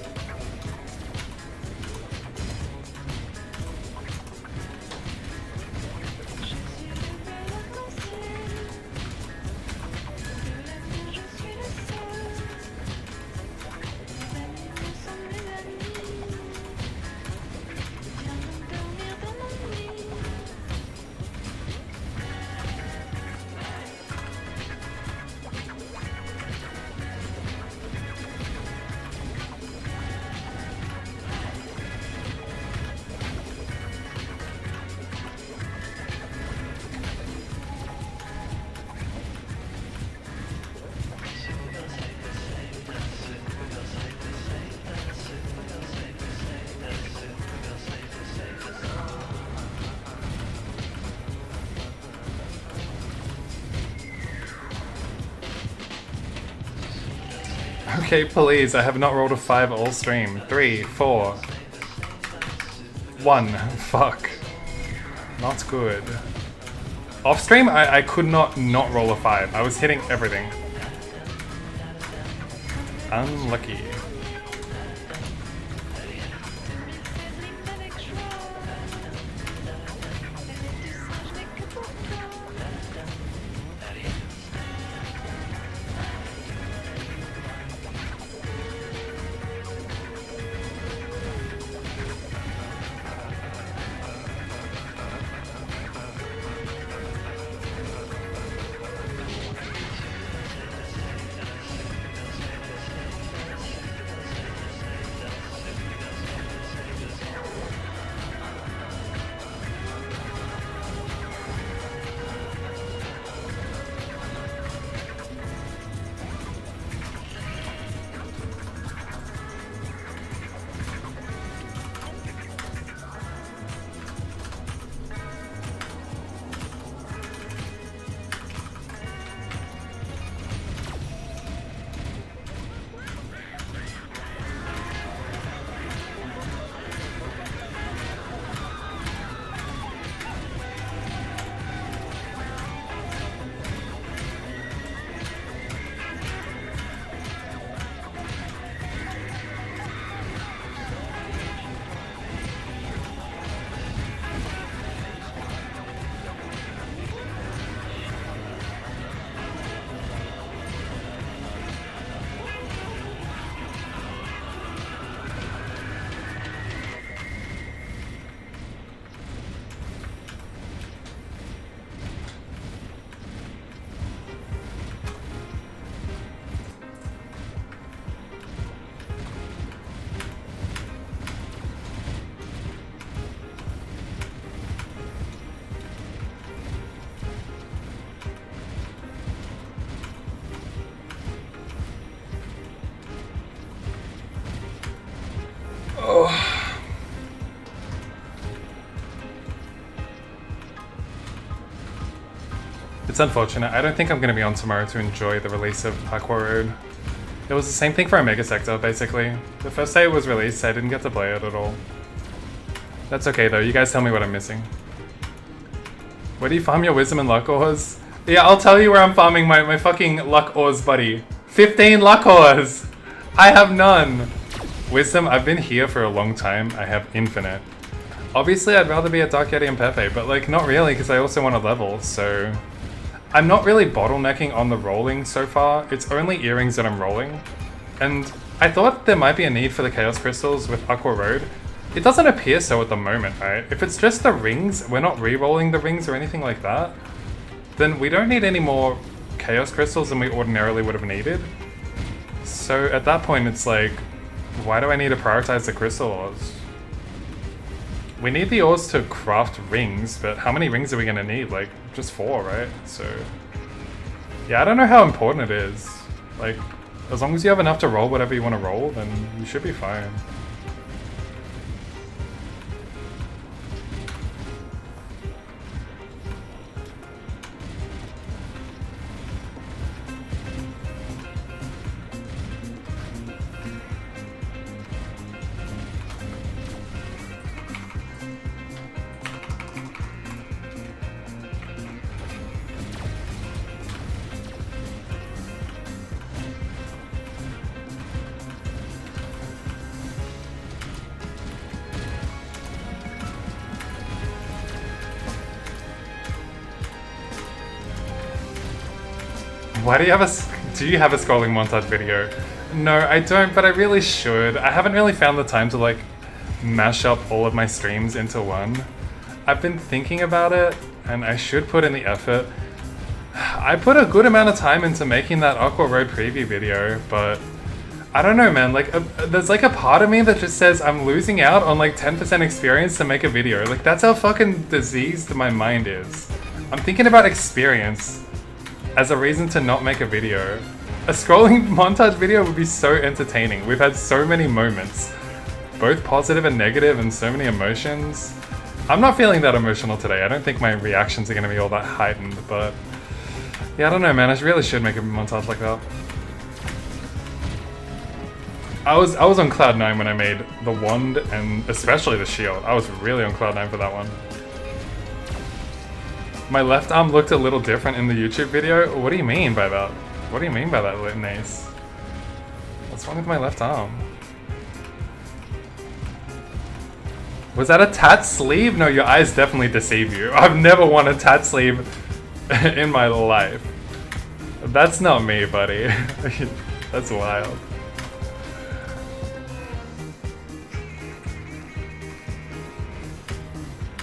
[SPEAKER 1] Okay, please, I have not rolled a 5 all stream. 3, 4, 1. Fuck. Not good. Off stream, I could not roll a 5. I was hitting everything. Unlucky. It's unfortunate. I don't think I'm going to be on tomorrow to enjoy the release of Aqua Road. It was the same thing for Omega Sector, basically. The first day it was released, I didn't get to play it at all. That's okay though, you guys tell me what I'm missing. Where do you farm your wisdom and luck ores? Yeah, I'll tell you where I'm farming my fucking luck ores, buddy. 15 luck ores! I have none! Wisdom, I've been here for a long time. I have infinite. Obviously, I'd rather be at Dark Yeti and Pepe, but like, not really, because I also want to level, so... I'm not really bottlenecking on the rolling so far. It's only earrings that I'm rolling. And I thought there might be a need for the Chaos Crystals with Aqua Road. It doesn't appear so at the moment, right? If it's just the rings, we're not re-rolling the rings or anything like that, then we don't need any more Chaos Crystals than we ordinarily would have needed. So at that point, it's like, why do I need to prioritize the crystal ores? We need the ores to craft rings, but how many rings are we gonna need? Like, just 4, right? So, yeah, I don't know how important it is. Like, as long as you have enough to roll whatever you want to roll, then you should be fine. Why do you have do you have a scrolling montage video? No, I don't, but I really should. I haven't really found the time to like mash up all of my streams into one. I've been thinking about it, and I should put in the effort. I put a good amount of time into making that Aqua Road preview video, but I don't know, man. Like, there's like a part of me that just says I'm losing out on like 10% experience to make a video. Like, that's how fucking diseased my mind is. I'm thinking about experience as a reason to not make a video. A scrolling montage video would be so entertaining. We've had so many moments, both positive and negative, and so many emotions. I'm not feeling that emotional today. I don't think my reactions are going to be all that heightened, but yeah, I don't know, man. I really should make a montage like that. I was on Cloud 9 when I made the wand and especially the shield. I was really on Cloud 9 for that one. My left arm looked a little different in the YouTube video. What do you mean by that? What do you mean by that, Nace? What's wrong with my left arm? Was that a tat sleeve? No, your eyes definitely deceive you. I've never worn a tat sleeve in my life. That's not me, buddy. That's wild.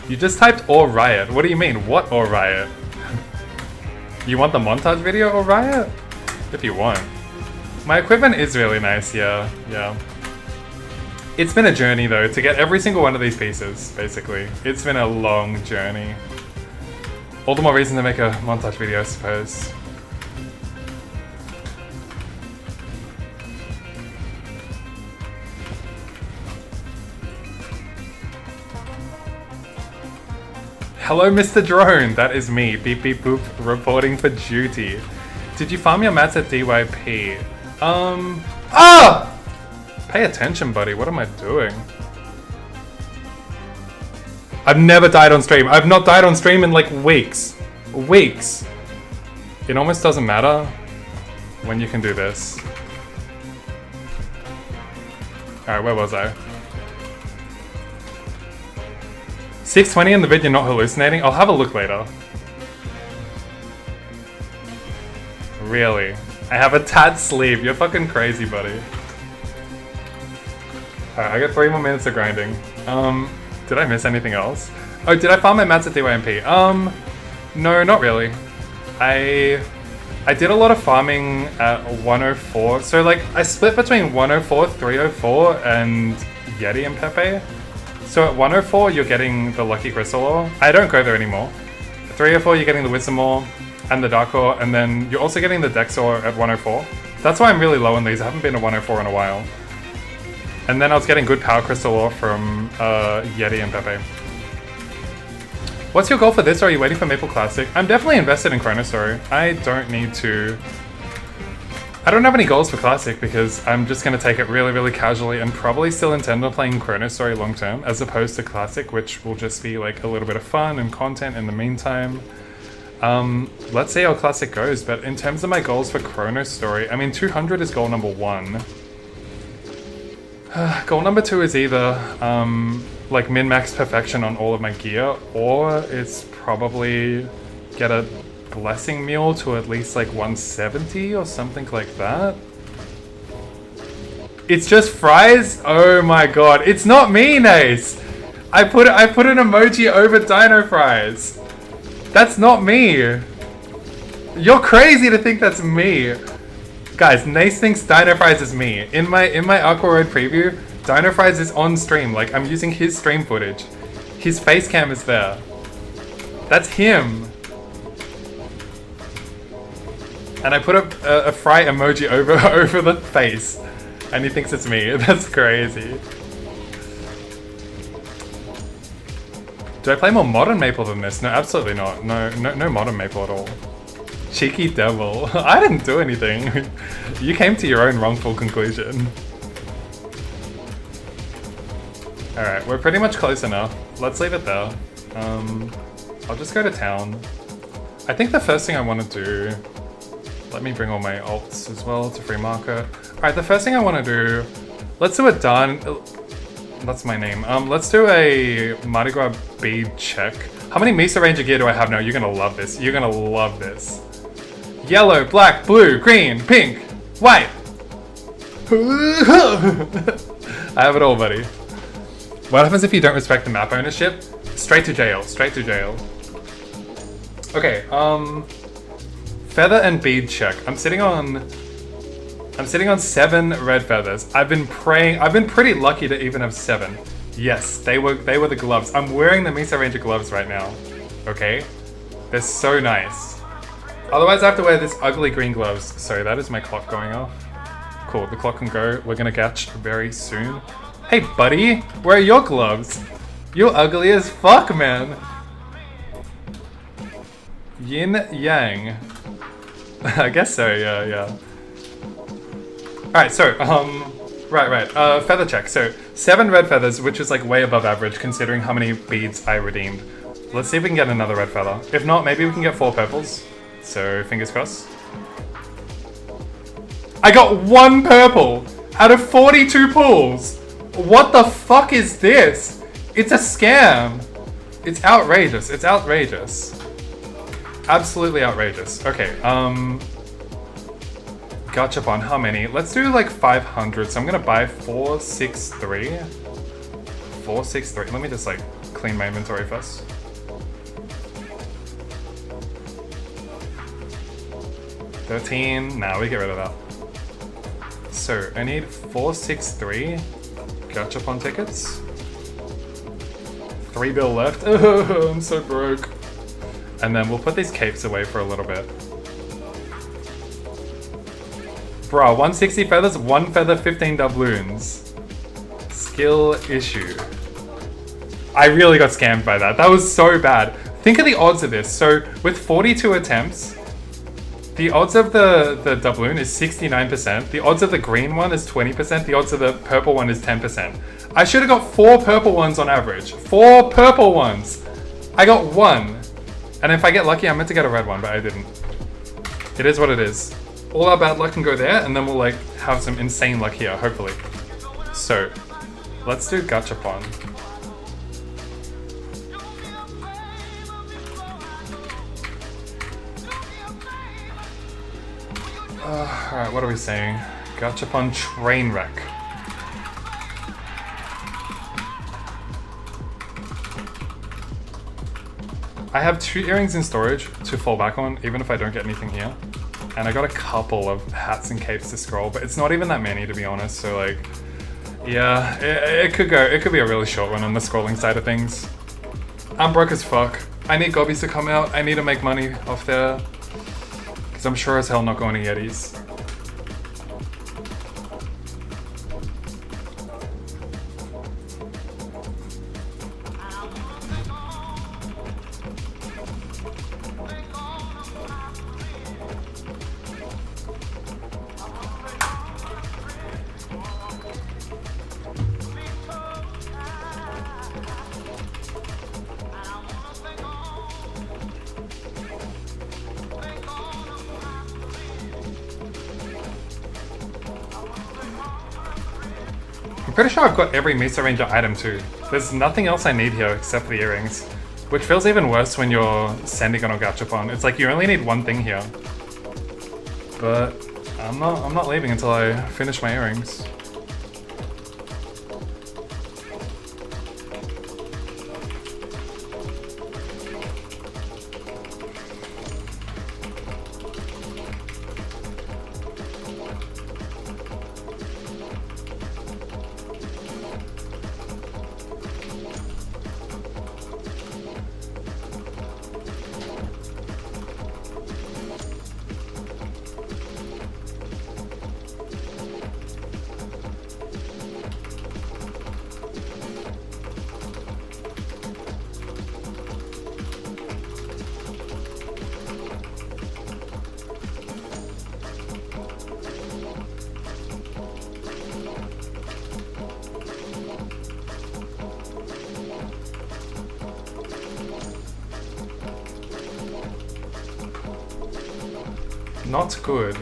[SPEAKER 1] You just typed or riot. What do you mean? What or riot? You want the montage video or riot? If you want. My equipment is really nice, yeah. It's been a journey though, to get every single one of these pieces, basically. It's been a long journey. All the more reason to make a montage video, I suppose. Hello, Mr. Drone. That is me. Beep beep boop. Reporting for duty. Did you farm your mats at DYP? Ah! Pay attention, buddy. What am I doing? I've never died on stream. I've not died on stream in like weeks. Weeks. It almost doesn't matter when you can do this. Alright, where was I? 620 in the vid, you're not hallucinating? I'll have a look later. Really? I have a tat sleeve. You're fucking crazy, buddy. Alright, I got 3 more minutes of grinding. Did I miss anything else? Oh, did I farm my mats at DYMP? No, not really. I did a lot of farming at 104. So like, I split between 104, 304, and Yeti and Pepe. So at 104, you're getting the Lucky Crystal Ore. I don't go there anymore. At 304, you're getting the Wisdom Ore and the Dark Ore, and then you're also getting the Dex Ore at 104. That's why I'm really low on these. I haven't been to 104 in a while. And then I was getting good Power Crystal Ore from Yeti and Pepe. What's your goal for this, or are you waiting for Maple Classic? I'm definitely invested in Chrono Story. I don't have any goals for Classic because I'm just going to take it really, really casually and probably still intend on playing Chrono Story long term as opposed to Classic, which will just be like a little bit of fun and content in the meantime. Let's see how Classic goes, but in terms of my goals for Chrono Story, I mean 200 is goal number 1. Goal number 2 is either like min-max perfection on all of my gear, or it's probably get a blessing meal to at least like 170 or something like that. It's just fries? Oh my god, it's not me, Nace! I put an emoji over Dino Fries. That's not me. You're crazy to think that's me. Guys, Nace thinks Dino Fries is me. In my Aqua Road preview, Dino Fries is on stream. Like, I'm using his stream footage. His face cam is there. That's him. And I put a fry emoji over the face, and he thinks it's me. That's crazy. Do I play more modern Maple than this? No, absolutely not. No modern Maple at all. Cheeky devil. I didn't do anything. You came to your own wrongful conclusion. Alright, we're pretty much close enough. Let's leave it there. I'll just go to town. I think the first thing I want to do... Let me bring all my alts as well to free market. Alright, the first thing I want to do... Let's do a that's my name. Let's do a Mardi Gras bead check. How many Mesa Ranger gear do I have now? You're gonna love this. You're gonna love this. Yellow, black, blue, green, pink, white. I have it all, buddy. What happens if you don't respect the map ownership? Straight to jail, straight to jail. Okay, feather and bead check. I'm sitting on 7 red feathers. I've been pretty lucky to even have 7. Yes, they were the gloves. I'm wearing the Mesa Ranger gloves right now. Okay? They're so nice. Otherwise I have to wear this ugly green gloves. Sorry, that is my clock going off. Cool, the clock can go. We're gonna catch very soon. Hey buddy, where are your gloves? You're ugly as fuck, man. Yin yang. I guess so, yeah. Alright, so, right. Feather check. So, 7 red feathers, which is like way above average considering how many beads I redeemed. Let's see if we can get another red feather. If not, maybe we can get 4 purples. So, fingers crossed. I got 1 purple out of 42 pulls. What the fuck is this? It's a scam. It's outrageous. It's outrageous. Absolutely outrageous. Okay, Gachapon, how many? Let's do like 500. So I'm gonna buy 463. 463. Let me just like clean my inventory first. $13. Nah, we get rid of that. So I need 463 Gachapon tickets. 3 bill left. Oh, I'm so broke. And then we'll put these capes away for a little bit. Bruh, 160 feathers, 1 feather, 15 doubloons. Skill issue. I really got scammed by that. That was so bad. Think of the odds of this. So with 42 attempts, the odds of the doubloon is 69%. The odds of the green one is 20%. The odds of the purple one is 10%. I should have got 4 purple ones on average. 4 purple ones. I got 1. And if I get lucky, I meant to get a red one, but I didn't. It is what it is. All our bad luck can go there, and then we'll like have some insane luck here, hopefully. So, let's do Gachapon. Alright, what are we saying? Gachapon train wreck. I have 2 earrings in storage to fall back on, even if I don't get anything here. And I got a couple of hats and capes to scroll, but it's not even that many to be honest, so like... Yeah, it could be a really short one on the scrolling side of things. I'm broke as fuck. I need gobbies to come out, I need to make money off there. Because I'm sure as hell not going to Yetis. I'm pretty sure I've got every Mesa Ranger item too. There's nothing else I need here except for the earrings. Which feels even worse when you're sending on a Gachapon. It's like you only need 1 thing here. But I'm not leaving until I finish my earrings. Not good.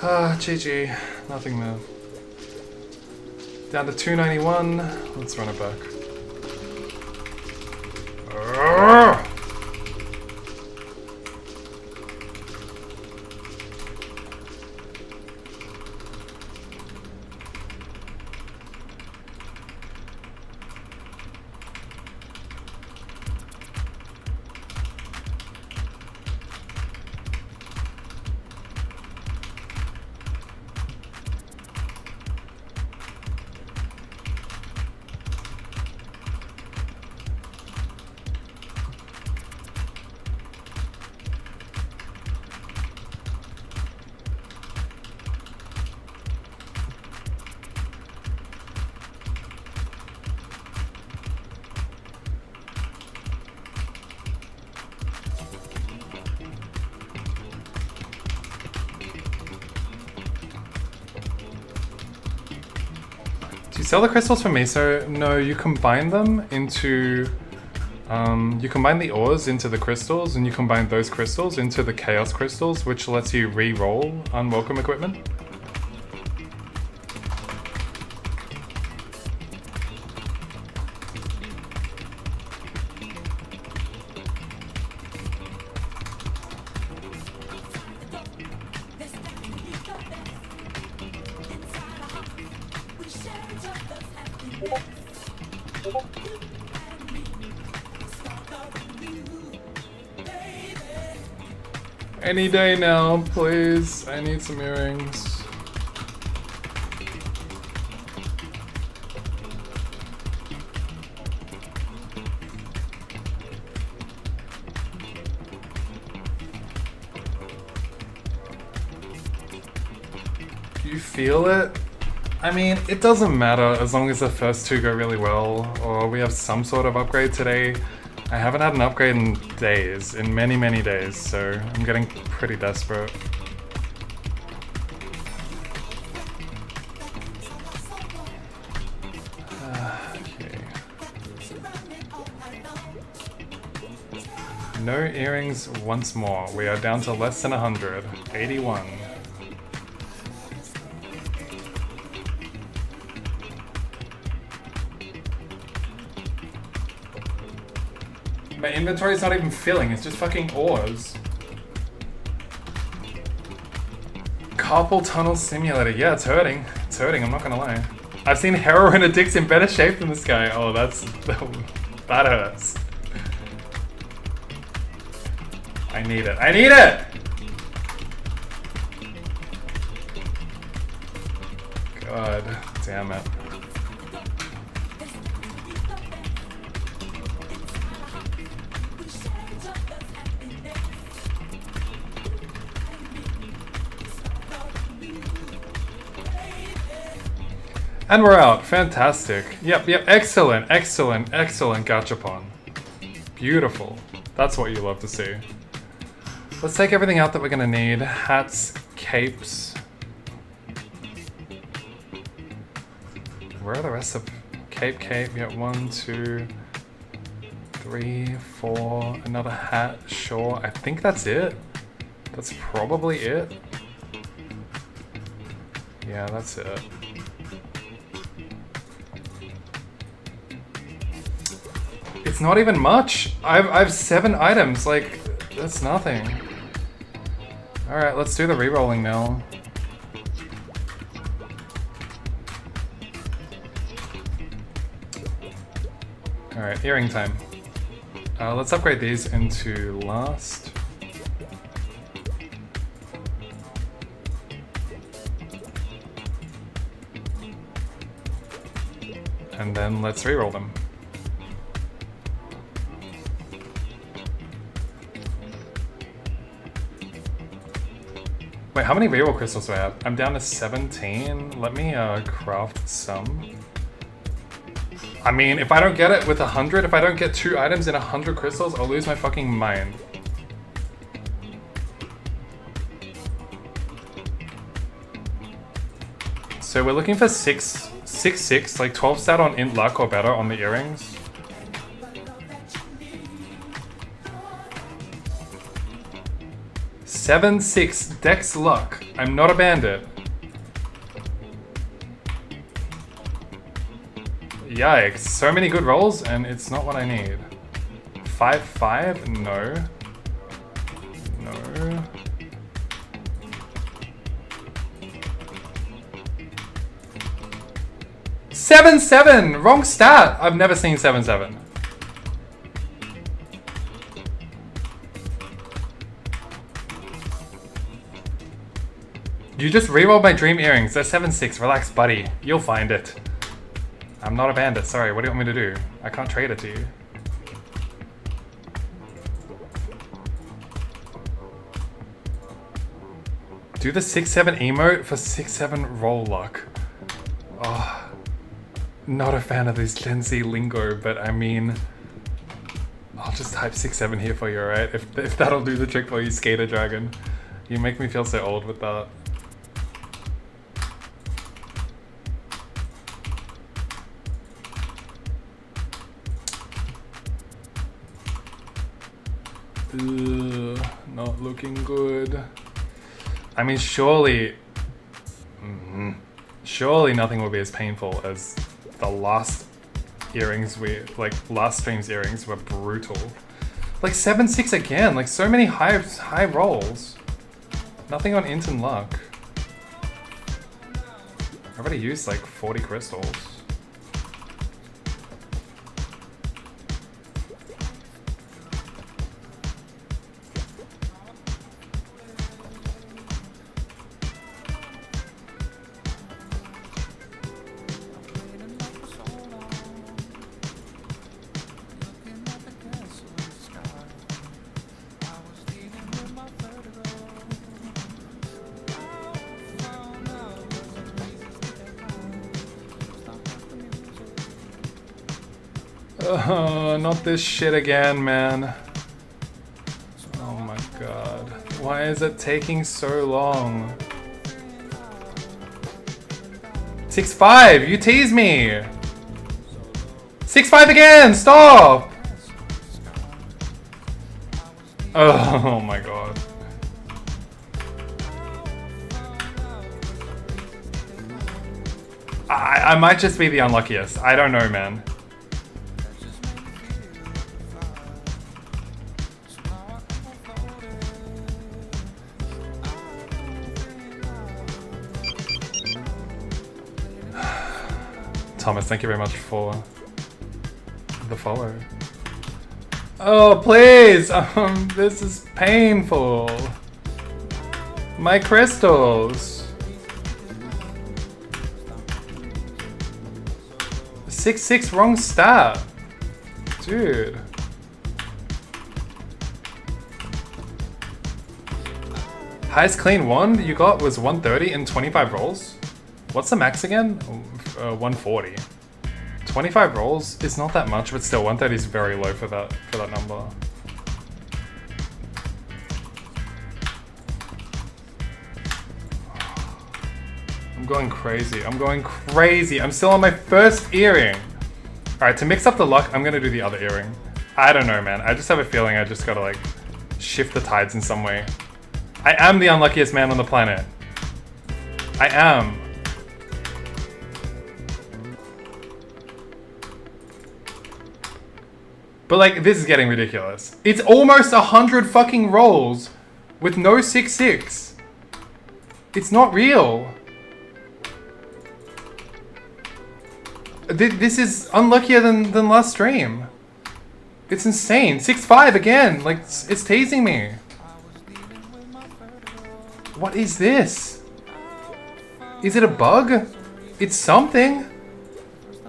[SPEAKER 1] Ah, GG. Nothing there. Down to 291. Let's run it back. Urgh! Do you sell the crystals for miso? No, you combine them into... you combine the ores into the crystals, and you combine those crystals into the chaos crystals, which lets you re-roll unwelcome equipment. Any day now, please. I need some earrings. Do you feel it? I mean, it doesn't matter as long as the first two go really well, or we have some sort of upgrade today. I haven't had an upgrade in days, in many, many days, so I'm getting pretty desperate. Okay. No earrings once more. We are down to less than 100. 81. My inventory's not even filling, it's just fucking ores. Carpal tunnel simulator, yeah, it's hurting. It's hurting, I'm not gonna lie. I've seen heroin addicts in better shape than this guy. Oh, that hurts. I need it. I need it! God damn it. And we're out. Fantastic. Yep, excellent, excellent, excellent gachapon. Beautiful. That's what you love to see. Let's take everything out that we're gonna need. Hats, capes. Where are the rest of... Cape, yeah, 1, 2, 3, 4, another hat, sure. I think that's it. That's probably it. Yeah, that's it. It's not even much. I've 7 items, like, that's nothing. Alright, let's do the re-rolling now. Alright, earring time. Let's upgrade these into last. And then let's re-roll them. Wait, how many reroll crystals do I have? I'm down to 17. Let me craft some. I mean, if I don't get it with 100, if I don't get 2 items in 100 crystals, I'll lose my fucking mind. So we're looking for 6, like 12 stat on int luck or better on the earrings. 7-6 Dex Luck. I'm not a bandit. Yikes. So many good rolls and it's not what I need. 5-5? No. No. 7-7! Wrong stat! I've never seen 7-7. You just rerolled my dream earrings. They're 7-6. Relax, buddy. You'll find it. I'm not a bandit. Sorry, what do you want me to do? I can't trade it to you. Do the 6-7 emote for 6-7 roll luck. Oh. Not a fan of this Gen Z lingo, but I mean, I'll just type 6-7 here for you, alright? If that'll do the trick for you, Skater Dragon. You make me feel so old with that. Ugh, not looking good. I mean, surely nothing will be as painful as the last earrings last stream's earrings were brutal. Like 7-6 again, like so many high rolls. Nothing on int and luck. I've already used like 40 crystals. Not this shit again, man. Oh my god. Why is it taking so long? 6-5! You tease me! 6-5 again! Stop! Oh my god. I might just be the unluckiest. I don't know, man. Thomas, thank you very much for the follow. Oh, please! This is painful. My crystals. 6-6 wrong stat. Dude. Highest clean one you got was 130 in 25 rolls? What's the max again? 140. 25 rolls is not that much, but still 130 is very low for that number. I'm going crazy. I'm going crazy. I'm still on my first earring. Alright, to mix up the luck, I'm gonna do the other earring. I don't know, man. I just have a feeling I just gotta like shift the tides in some way. I am the unluckiest man on the planet. I am. But like, this is getting ridiculous. It's almost 100 fucking rolls with no 6-6. It's not real. This is unluckier than last stream. It's insane. 6-5 again. Like, it's teasing me. What is this? Is it a bug? It's something.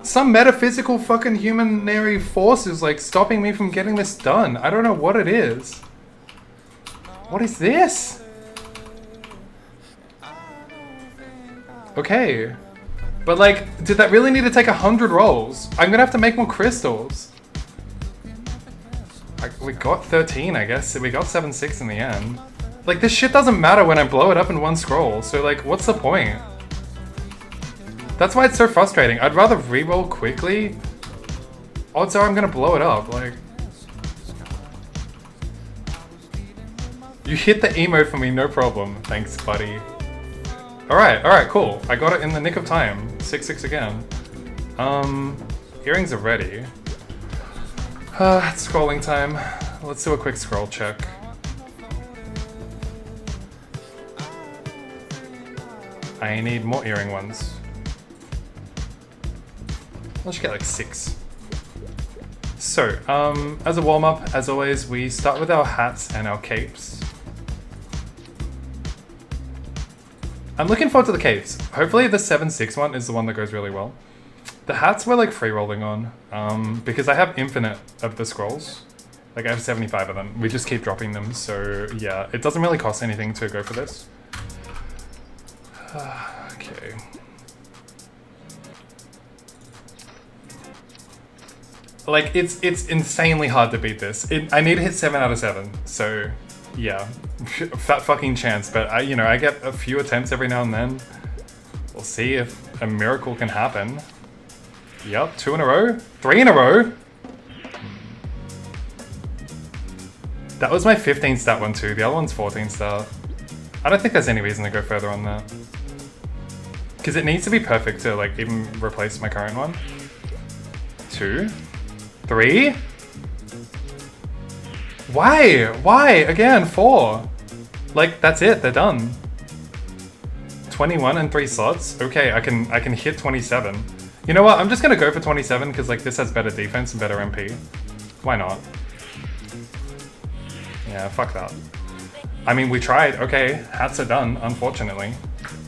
[SPEAKER 1] Some metaphysical fucking humanary force is like stopping me from getting this done. I don't know what it is. What is this? Okay. But like, did that really need to take 100 rolls? I'm gonna have to make more crystals. We got 13, I guess. We got 7-6 in the end. Like, this shit doesn't matter when I blow it up in one scroll. So like, what's the point? That's why it's so frustrating. I'd rather reroll quickly. Odds are I'm gonna blow it up, like. You hit the emote for me, no problem. Thanks, buddy. Alright, cool. I got it in the nick of time. 6-6 again. Earrings are ready. It's scrolling time. Let's do a quick scroll check. I need more earring ones. Let's get like 6. So, as a warm-up, as always, we start with our hats and our capes. I'm looking forward to the capes. Hopefully the 7-6 one is the one that goes really well. The hats we're like free rolling on, because I have infinite of the scrolls. Like I have 75 of them. We just keep dropping them, so yeah, it doesn't really cost anything to go for this. Okay. Like, it's insanely hard to beat this. I need to hit 7 out of 7, so yeah. Fat fucking chance, but I get a few attempts every now and then. We'll see if a miracle can happen. Yep, 2 in a row? 3 in a row? That was my 15 stat one too, the other one's 14 stat. I don't think there's any reason to go further on that. Because it needs to be perfect to like even replace my current one. 2? 3? Why? Why? Again, 4. Like, that's it, they're done. 21 and 3 slots? Okay, I can hit 27. You know what, I'm just gonna go for 27 because like this has better defense and better MP. Why not? Yeah, fuck that. I mean, we tried. Okay, hats are done, unfortunately.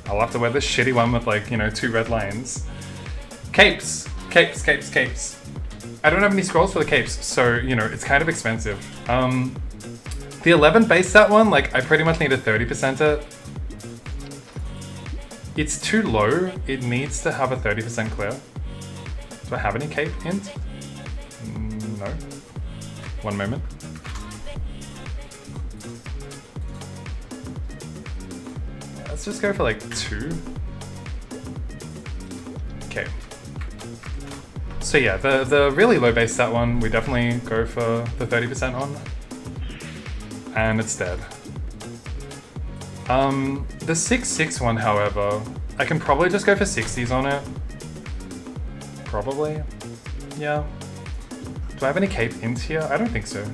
[SPEAKER 1] I'll have to wear this shitty one with like, 2 red lines. Capes! Capes, capes, capes. I don't have any scrolls for the capes, so, it's kind of expensive. The 11 base stat one, like, I pretty much need to 30% it. It's too low. It needs to have a 30% clear. Do I have any cape hint? No. One moment. Let's just go for like 2. Okay. So yeah, the really low base stat one, we definitely go for the 30% on. And it's dead. The 6-6 one, however, I can probably just go for 60s on it. Probably. Yeah. Do I have any cape int here? I don't think so.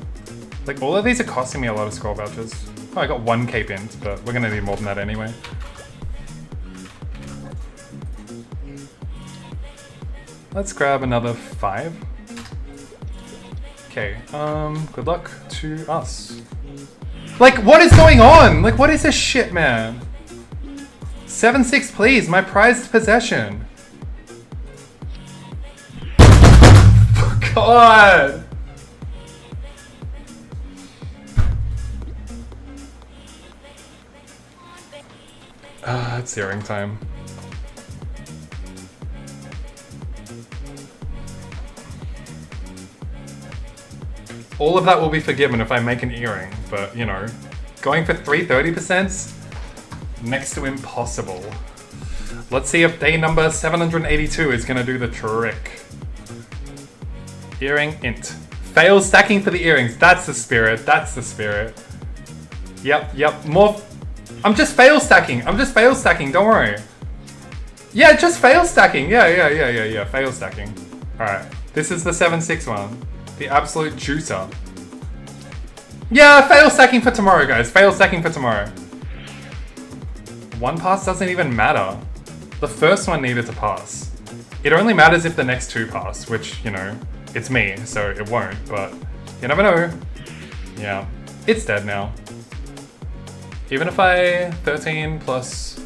[SPEAKER 1] Like, all of these are costing me a lot of scroll vouchers. Oh, I got 1 cape int, but we're gonna need more than that anyway. Let's grab another 5. Okay, good luck to us. Like, what is going on? Like, what is this shit, man? 7-6, please, my prized possession. God! It's earring time. All of that will be forgiven if I make an earring, but, going for 3 30%'s next to impossible. Let's see if day number 782 is gonna do the trick. Earring int. Fail stacking for the earrings. That's the spirit. That's the spirit. Yep. More. I'm just fail stacking. Don't worry. Yeah, just fail stacking. Yeah. Fail stacking. Alright. This is the 7-6 one. The absolute juicer. Yeah, fail stacking for tomorrow, guys. Fail stacking for tomorrow. 1 pass doesn't even matter. The first one needed to pass. It only matters if the next 2 pass, which, it's me, so it won't, but you never know. Yeah, it's dead now. Even if I 13 plus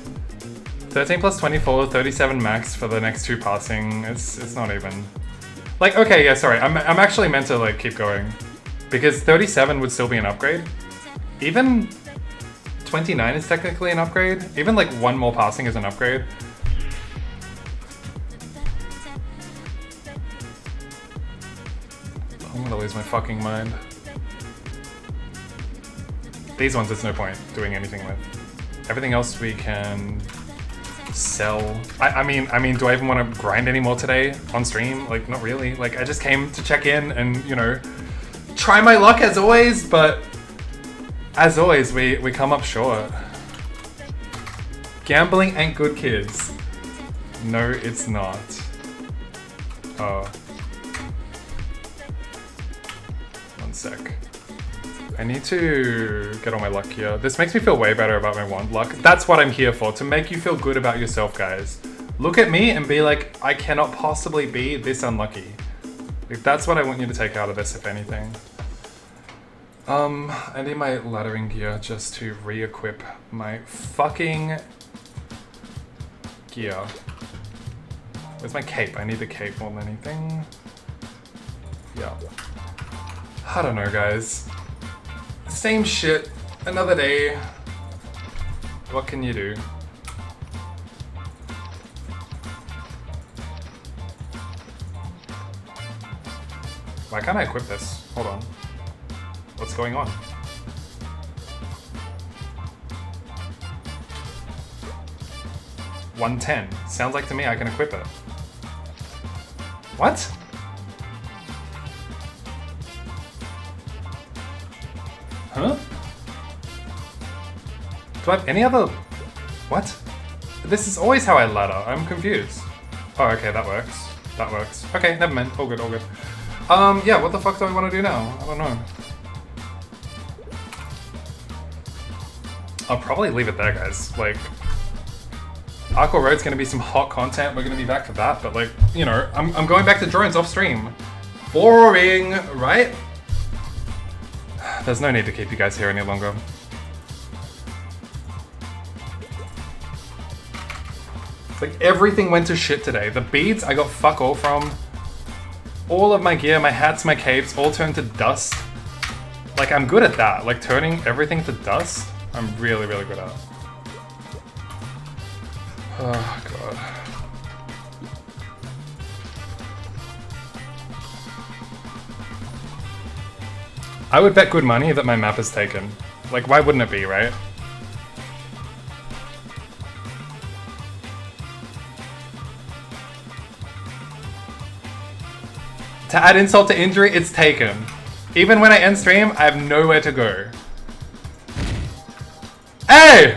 [SPEAKER 1] 24, 37 max for the next 2 passing, it's not even. Like, okay, yeah, sorry, I'm actually meant to like keep going because 37 would still be an upgrade. Even 29 is technically an upgrade. Even like 1 more passing is an upgrade. I'm gonna lose my fucking mind. These ones, there's no point doing anything with. Everything else we can sell. I mean, do I even want to grind anymore today on stream? Like, not really. Like, I just came to check in and, try my luck as always, but As always, we come up short. Gambling ain't good, kids. No, it's not. Oh. One sec. I need to get all my luck here. This makes me feel way better about my wand luck. That's what I'm here for, to make you feel good about yourself, guys. Look at me and be like, I cannot possibly be this unlucky. Like, that's what I want you to take out of this, if anything. I need my laddering gear just to re-equip my fucking gear. Where's my cape? I need the cape more than anything. Yeah. I don't know, guys. Same shit, another day. What can you do? Why can't I equip this? Hold on. What's going on? $110. Sounds like to me I can equip it. What? Huh? Do I have any other... What? This is always how I ladder. I'm confused. Oh, okay, that works. That works. Okay, never mind. All good, all good. Yeah, what the fuck do I want to do now? I don't know. I'll probably leave it there, guys. Like, Aqua Road's gonna be some hot content. We're gonna be back for that, but like, you know, I'm going back to drones off stream. Boring, right? There's no need to keep you guys here any longer. It's like everything went to shit today. The beads I got fuck all from. All of my gear, my hats, my capes, all turned to dust. Like, I'm good at that. Like, turning everything to dust, I'm really, really good at. Oh, God. I would bet good money that my map is taken. Like, why wouldn't it be, right? To add insult to injury, it's taken. Even when I end stream, I have nowhere to go. Hey!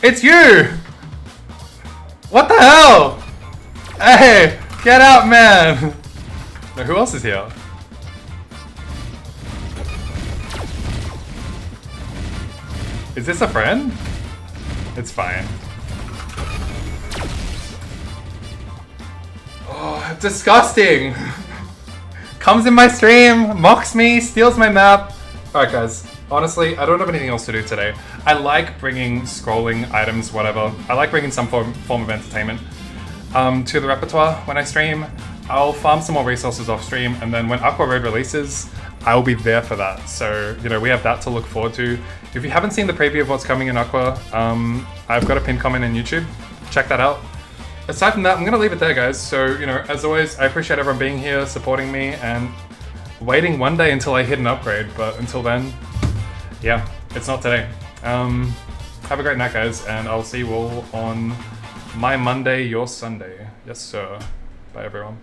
[SPEAKER 1] It's you! What the hell? Hey! Get out, man! No, who else is here? Is this a friend? It's fine. Oh, disgusting! Comes in my stream, mocks me, steals my map. Alright guys, honestly, I don't have anything else to do today. I like bringing scrolling items, whatever. I like bringing some form of entertainment to the repertoire when I stream. I'll farm some more resources off stream, and then when Aqua Road releases, I'll be there for that. So, you know, we have that to look forward to. If you haven't seen the preview of what's coming in Aqua, I've got a pinned comment in YouTube. Check that out. Aside from that, I'm gonna leave it there, guys. So, you know, as always, I appreciate everyone being here, supporting me, and waiting one day until I hit an upgrade. But until then, yeah, it's not today. Have a great night, guys, and I'll see you all on my Monday, your Sunday. Yes, sir. Bye, everyone.